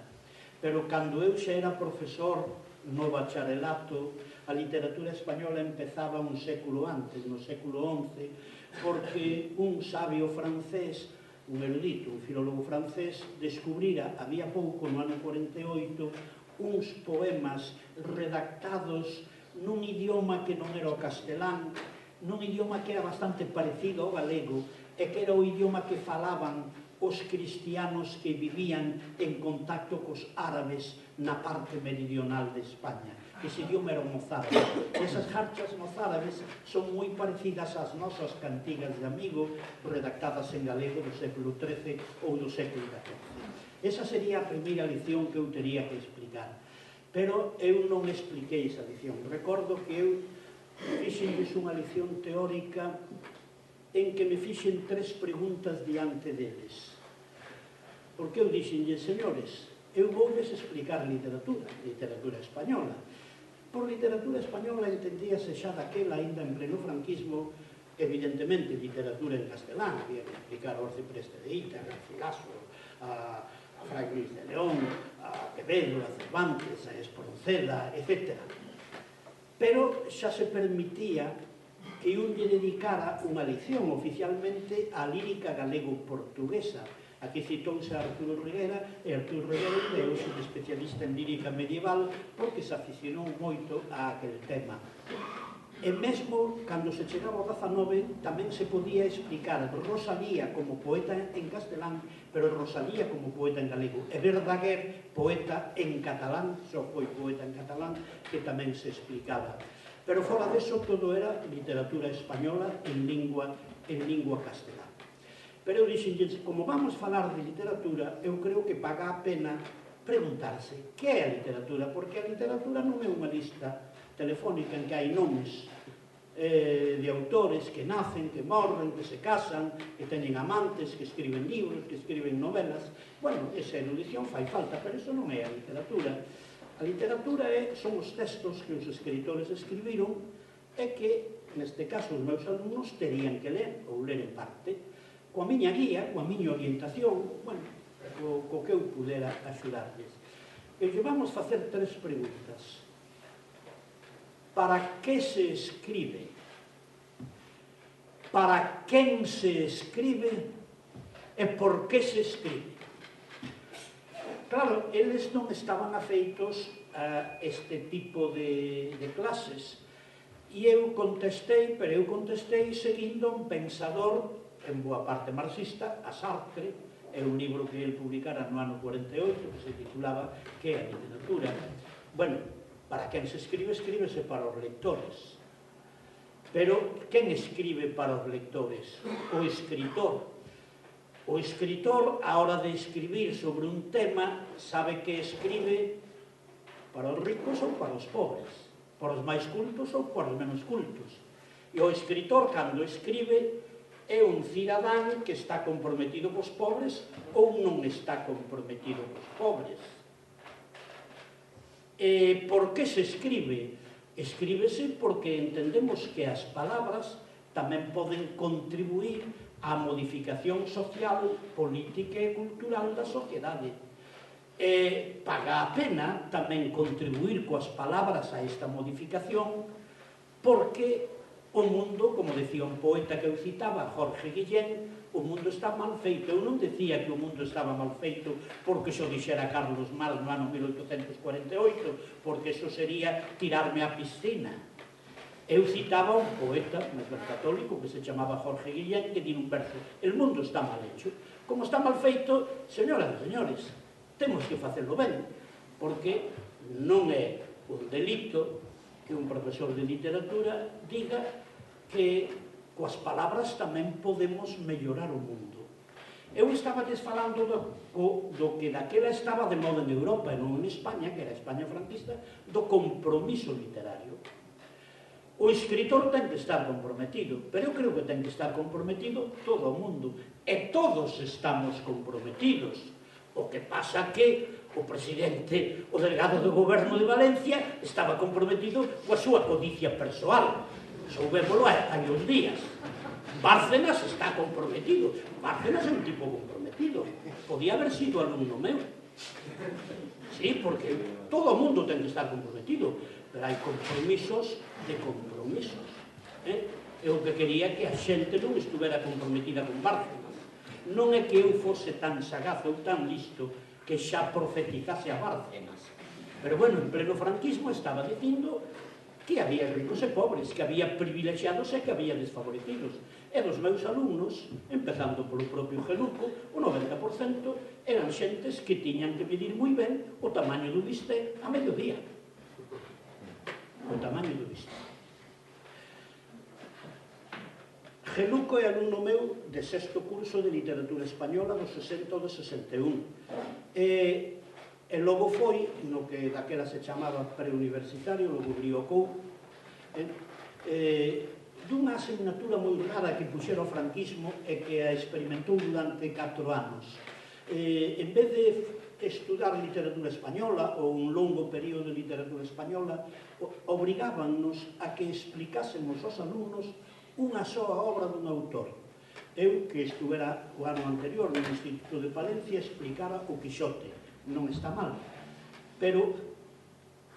Pero cando eu xa era profesor no bacharelato, a literatura española empezaba un século antes, no século XI, porque un sabio francés, un erudito, un filólogo francés, descubrira, había pouco, no ano 48, uns poemas redactados nun idioma que non era o castelán, nun idioma que era bastante parecido ao galego, e que era o idioma que falaban os cristianos que vivían en contacto cos árabes na parte meridional de España. Ese idioma era o mozárabe. Esas jarchas mozárabes son moi parecidas ás nosas cantigas de amigo redactadas en galego do século XIII ou do século XIV. Esa sería a primeira lección que eu teria que explicar. Pero eu non expliquei esa lección. Recordo que eu fixenlles unha lección teórica en que me fixen 3 preguntas diante deles. Porque eu dixenlles, señores, eu voulles explicar literatura española. Por literatura española entendíase xa daquela, aínda en pleno franquismo, evidentemente literatura en castelán, había que explicar a Orce Preste de Ita, a Garcilaso, a Fray Luis de León, a Quevedo, a Cervantes, a Espronceda, etc. Pero xa se permitía que un lle dedicara unha lección oficialmente á lírica galego-portuguesa. Aquí citouse a Arturo Reguera, e Arturo Reguera é hoxe un especialista en lírica medieval porque se aficionou moito a aquel tema. E mesmo, cando se chegaba ao XIX, tamén se podía explicar Rosalía como poeta en castelán, pero Rosalía como poeta en galego. E Verdaguer, poeta en catalán, só foi poeta en catalán, que tamén se explicaba. Pero fora deso, todo era literatura española en lingua castelán. Pero eu dixenlles, como vamos falar de literatura, eu creo que paga a pena preguntarse que é a literatura, porque a literatura non é unha lista telefónica en que hai nomes de autores que nacen, que morren, que se casan, que teñen amantes, que escriben libros, que escriben novelas. Bueno, esa erudición fai falta, pero iso non é a literatura. A literatura son os textos que os escritores escribiron e que, neste caso, os meus alumnos terían que ler, ou ler en parte, coa miña guía, coa miña orientación, bueno, co que eu pudera axudarles. E vamos facer 3 preguntas. Para que se escribe? Para quen se escribe? E por que se escribe? Claro, eles non estaban afeitos a este tipo de clases. E eu contestei, pero eu contestei seguindo un pensador en boa parte marxista, a Sartre, é un libro que ele publicara no ano 48, que se titulaba Que é a literatura? Bueno, para quen se escribe, escríbese para os lectores. Pero quen escribe para os lectores? O escritor. O escritor, a hora de escribir sobre un tema, sabe que escribe para os ricos ou para os pobres, para os máis cultos ou para os menos cultos. E o escritor, cando escribe, é un cidadán que está comprometido cos pobres ou non está comprometido cos pobres. E por que se escribe? Escríbese porque entendemos que as palabras tamén poden contribuir á modificación social, política e cultural da sociedade. E paga a pena tamén contribuir coas palabras a esta modificación porque o mundo, como decía un poeta que eu citaba, Jorge Guillén, o mundo está mal feito. Eu non decía que o mundo estaba mal feito porque xo dixera Carlos Marx no ano 1848, porque eso sería tirarme á piscina. Eu citaba un poeta, un católico, que se chamaba Jorge Guillén, que tiene un verso: el mundo está mal hecho. Como está mal feito, señoras e señores, temos que facelo ben, porque non é un delito que un profesor de literatura diga que coas palabras tamén podemos mellorar o mundo. Eu estaba falando do que daquela estaba de moda en Europa e non en España, que era a España franquista, do compromiso literario. O escritor ten que estar comprometido, pero eu creo que ten que estar comprometido todo o mundo, e todos estamos comprometidos. O que pasa que o presidente, o delegado do goberno de Valencia, estaba comprometido coa súa codicia persoal. Soubémolo hai uns días. Bárcenas está comprometido. Bárcenas é un tipo comprometido. Podía haber sido alumno meu. Sí, porque todo o mundo ten que estar comprometido, pero hai compromisos de compromisos. Eu que quería que a xente non estuvera comprometida con Bárcenas. Non é que eu fose tan sagaz ou tan listo que xa profetizase a Bárcenas. Pero bueno, en pleno franquismo estaba dicindo que había ricos e pobres, que había privilexiados e que había desfavorecidos. E dos meus alumnos, empezando polo propio Geluco, o 90% eran xentes que tiñan que medir moi ben o tamaño do bistec a mediodía. O tamaño do bistec. Geluco é alumno meu de sexto curso de literatura española do 60 ou do 61. E logo foi, no que daquela se chamaba preuniversitario, logo briocou, dunha asignatura moi rara que puxera o franquismo e que a experimentou durante 4 anos. En vez de estudar literatura española ou un longo período de literatura española, obrigábanos a que explicásemos aos alumnos unha soa obra dun autor. Eu, que estuvera o ano anterior no Instituto de Palencia, explicara o Quixote. Non está mal, pero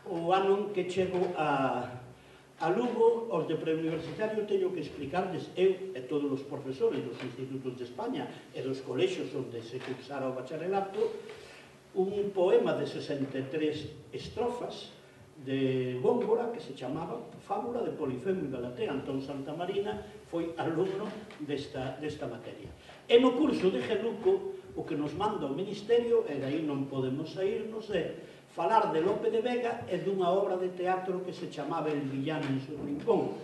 o ano que chego a Lugo, os de preuniversitario, teño que explicarles eu e todos os profesores dos institutos de España e dos colexios onde se cursara o bacharelato un poema de 63 estrofas de Góngora que se chamaba Fábula de Polifemo e Galatea. Antón Santamarina foi alumno desta materia. E no curso de Geluco o que nos manda o Ministerio, e dai non podemos saírnos, é falar de Lope de Vega e dunha obra de teatro que se chamaba El villano en su rincón.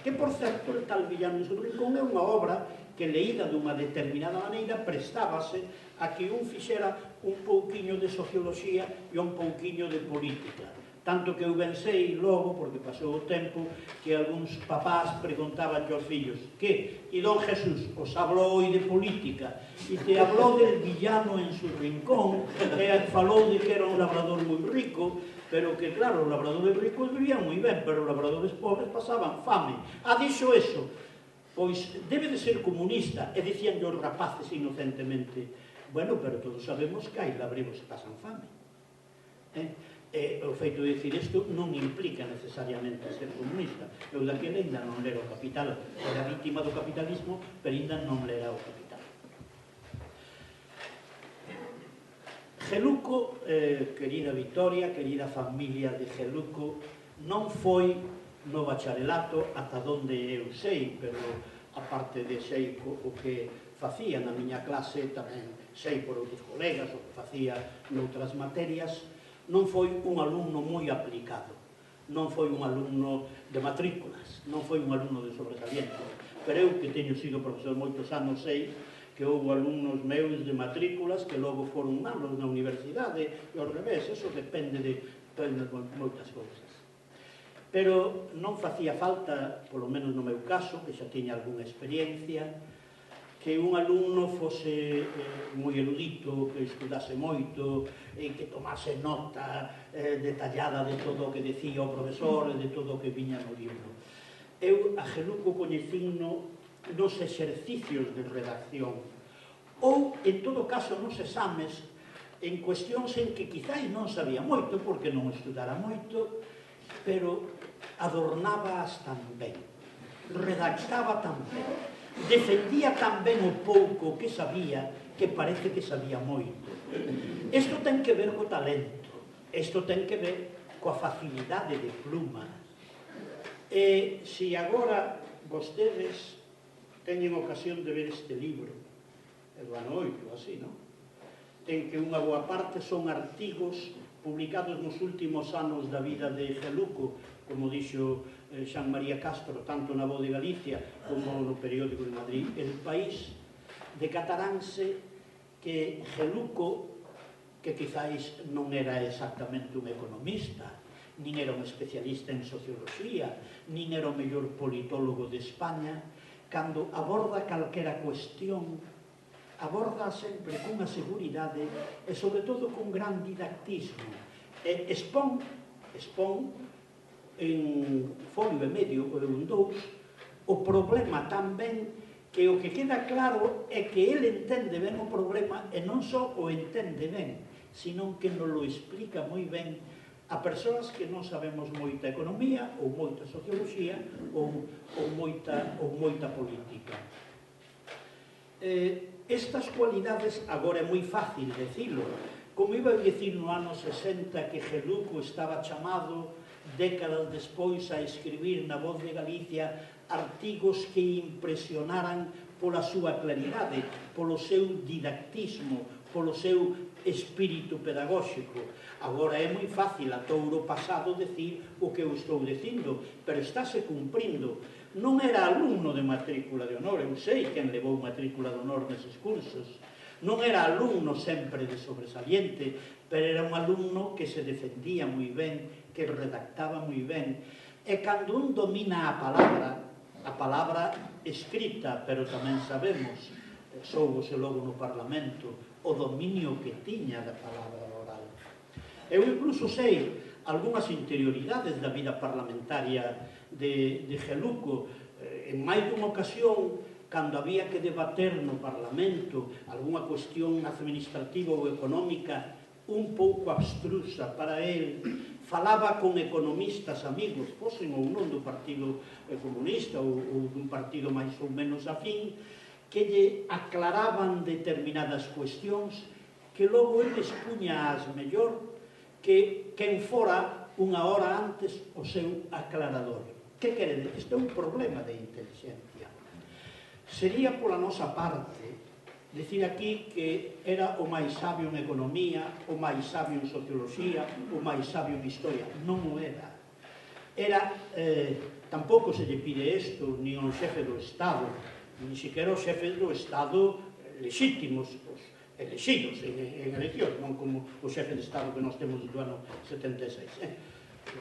Que, por certo, el tal villano en su rincón é unha obra que, leída dunha determinada maneira, prestábase a que un fixera un pouquiño de socioloxía e un pouquiño de política. Tanto que eu pensei logo, porque pasou o tempo, que algúns papás preguntaban aos fillos que, e don Jesús os hablou de política e te hablou del villano en su rincón e falou de que era un labrador moi rico, pero que claro, os labradores ricos vivían moi ben, pero os labradores pobres pasaban fame. Dixo eso, pois debe de ser comunista, e dicían os rapaces inocentemente, bueno, pero todos sabemos que hai labregos que pasan fame. O feito de dicir isto non implica necesariamente ser comunista. Eu daquela ainda non lera o Capital, era vítima do capitalismo, pero ainda non lera o Capital. Geluco, querida Vitoria, querida familia de Geluco, non foi no bacharelato ata donde eu sei, pero aparte de sei o que facía na miña clase, tamén sei por outros colegas o que facía noutras materias. Non foi un alumno moi aplicado, non foi un alumno de matrículas, non foi un alumno de sobresaliente, pero eu que teño sido profesor moitos anos sei que houve alumnos meus de matrículas que logo foron malos na universidade e ao revés, eso depende de moitas cousas. Pero non facía falta, polo menos no meu caso, que xa tiña algunha experiencia, que un alumno fose moi erudito, que estudase moito e que tomase nota detallada de todo o que decía o profesor e de todo o que viña no libro. Eu a Geluco coñecino nos exercicios de redacción ou, en todo caso, nos exames en cuestións en que quizáis non sabía moito porque non estudara moito, pero adornábaas tan ben, redactaba tan ben, defendía tan ben o pouco que sabía que parece que sabía moito. Isto ten que ver co talento, isto ten que ver coa facilidade de pluma. E se agora vostedes teñen ocasión de ver este libro, é do ano 8, así, non? En que unha boa parte son artigos publicados nos últimos anos da vida de Geluco, como dixo Xan María Castro, tanto na Voz de Galicia como no periódico de Madrid, El País, decataranse que Geluco, que quizáis non era exactamente un economista, nin era un especialista en socioloxía, nin era o mellor politólogo de España, cando aborda calquera cuestión, aborda sempre cunha seguridade e, sobre todo, cun gran didactismo. Expón en folio e medio ou en 2 o problema tan ben que o que queda claro é que ele entende ben o problema e non só o entende ben, sino que nos lo explica moi ben a persoas que non sabemos moita economía ou moita socioloxía ou moita política. Estas cualidades, agora é moi fácil decilo, como iba a dicir no ano 60 que Geluco estaba chamado décadas despois a escribir na Voz de Galicia artigos que impresionaran pola súa claridade, polo seu didactismo, polo seu espírito pedagóxico. Agora é moi fácil a touro pasado decir o que eu estou dicindo, pero estáse cumprindo. Non era alumno de matrícula de honor, eu sei quen levou matrícula de honor neses cursos. Non era alumno sempre de sobresaliente, pero era un alumno que se defendía moi ben, que redactaba moi ben. E cando un domina a palabra escrita, pero tamén sabemos, soubose logo no Parlamento, o dominio que tiña da palabra oral. Eu incluso sei algunhas interioridades da vida parlamentaria de Geluco. En máis dunha ocasión, cando había que debater no Parlamento algunha cuestión administrativa ou económica un pouco abstrusa para él, falaba con economistas amigos, fosen ou non do Partido Comunista ou dun partido máis ou menos afín, que lle aclaraban determinadas cuestións que logo ele expuña as mellor que quen fora unha hora antes o seu aclarador. Que quere dizer? Isto é un problema de inteligencia. Sería pola nosa parte decir aquí que era o máis sabio en economía, o máis sabio en socioloxía, o máis sabio en historia. Non o era. Tampouco se lle pide isto ni ao xefe do Estado, ni siquiera os xefes do Estado lexítimos, os elexidos en eleccións, non como o xefe de Estado que nós temos do ano 76,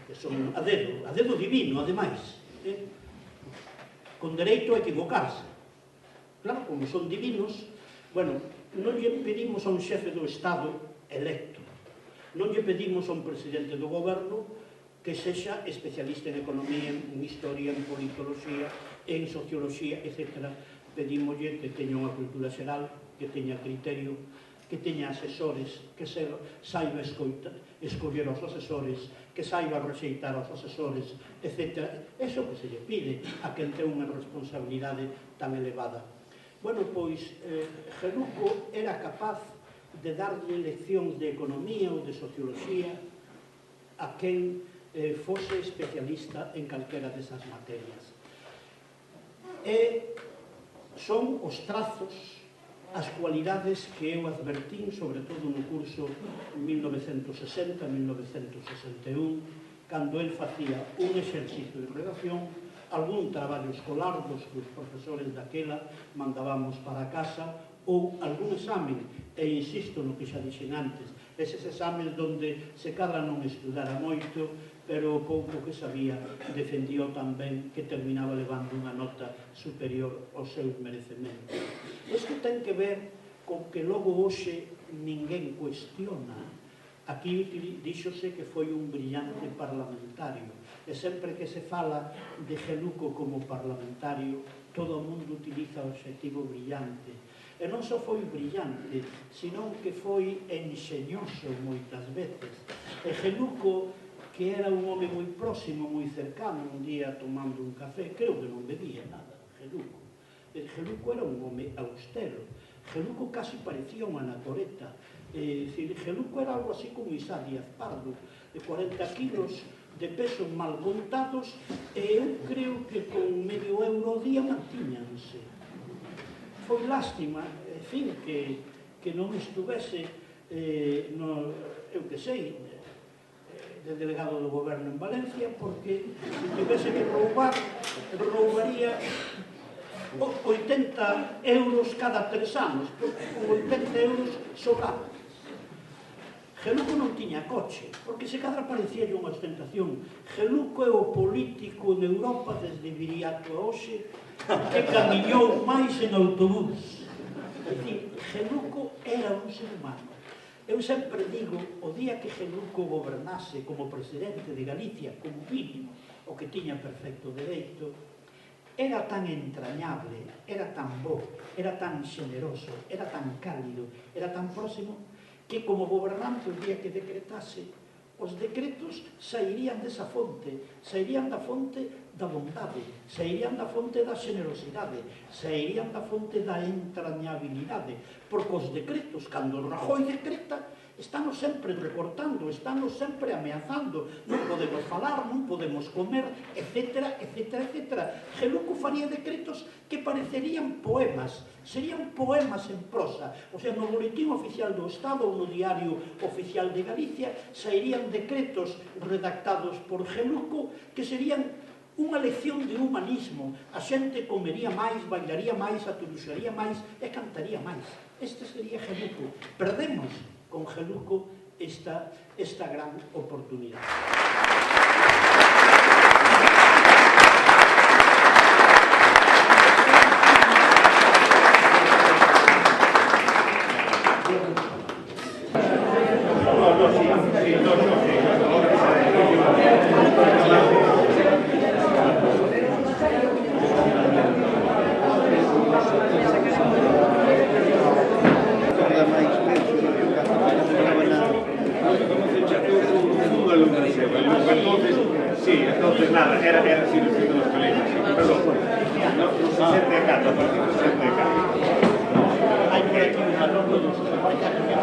que son a dedo divino, ademais, con dereito a equivocarse. Claro, como son divinos, bueno, non lle pedimos a un xefe do Estado electo, non lle pedimos a un presidente do goberno que sexa especialista en economía, en historia, en politoloxía, en socioloxía, etc. Pedímoslle que teña unha cultura xeral, que teña criterio, que teña asesores, que saiba escoller os asesores, que saiba rexeitar os asesores, etc. Eso que se lle pide a quen ten unha responsabilidade tan elevada. Bueno, pois, Geluco era capaz de darlle leccións de economía ou de socioloxía a quen fose especialista en calquera desas materias. E son os trazos, as cualidades que eu advertín, sobre todo no curso 1960-1961, cando el facía un exercicio de redacción, algún traballo escolar dos que os profesores daquela mandábamos para casa, ou algún examen, e insisto no que xa dixen antes, eses exames donde se cadra non estudara moito, pero o pouco que sabía defendió tamén que terminaba levando unha nota superior aos seus merecementos. Isto ten que ver con que logo hoxe ninguén cuestiona. Aquí díxose que foi un brillante parlamentario, e sempre que se fala de Geluco como parlamentario, todo o mundo utiliza o adxectivo brillante. E non só foi brillante, senón que foi enxeñoso moitas veces. E Geluco, que era un home moi próximo, moi cercano, un día tomando un café, creo que non bebía nada, Geluco. Geluco era un home austero. Geluco casi parecía unha anacoreta. Geluco era algo así como Isá Díaz Pardo, de 40 kilos de peso mal contados, e eu creo que con medio euro ao día mantíñanse. Foi lástima, en fin, que non estuvese, eu que sei, de delegado do goberno en Valencia, porque se tivese que roubar, roubaría 80 euros cada 3 anos, porque con 80 euros sobraba. Geluco non tiña coche, porque se cadra parecía unha ostentación. Geluco é o político en Europa desde Viriato a hoxe que camiñou máis en autobús. É dicir, Geluco era un ser humano. Eu sempre digo, o día que Geluco gobernase como presidente de Galicia, como mínimo, o que tiña perfecto dereito, era tan entrañable, era tan bo, era tan xeneroso, era tan cálido, era tan próximo, que como gobernante o día que decretase, os decretos sairían desa fonte, sairían da fonte da bondade, sairían da fonte da xenerosidade, sairían da fonte da entrañabilidade, porque os decretos, cando Rajoy decreta, estamos sempre recortando, estamos sempre ameazando, non podemos falar, non podemos comer, etcétera, etcétera, etcétera. Geluco faría decretos que parecerían poemas, serían poemas en prosa, o sea, no boletín oficial do Estado ou no diario oficial de Galicia sairían decretos redactados por Geluco que serían unha lección de humanismo. A xente comería máis, bailaría máis, aturuxaría máis e cantaría máis. Este sería Geluco. Perdemos con Geluco esta gran oportunidade. Entonces nada, era así los colegios, perdón, no se siente acá, a partir de 64. Hai por aquí un alumno dos que vai a que me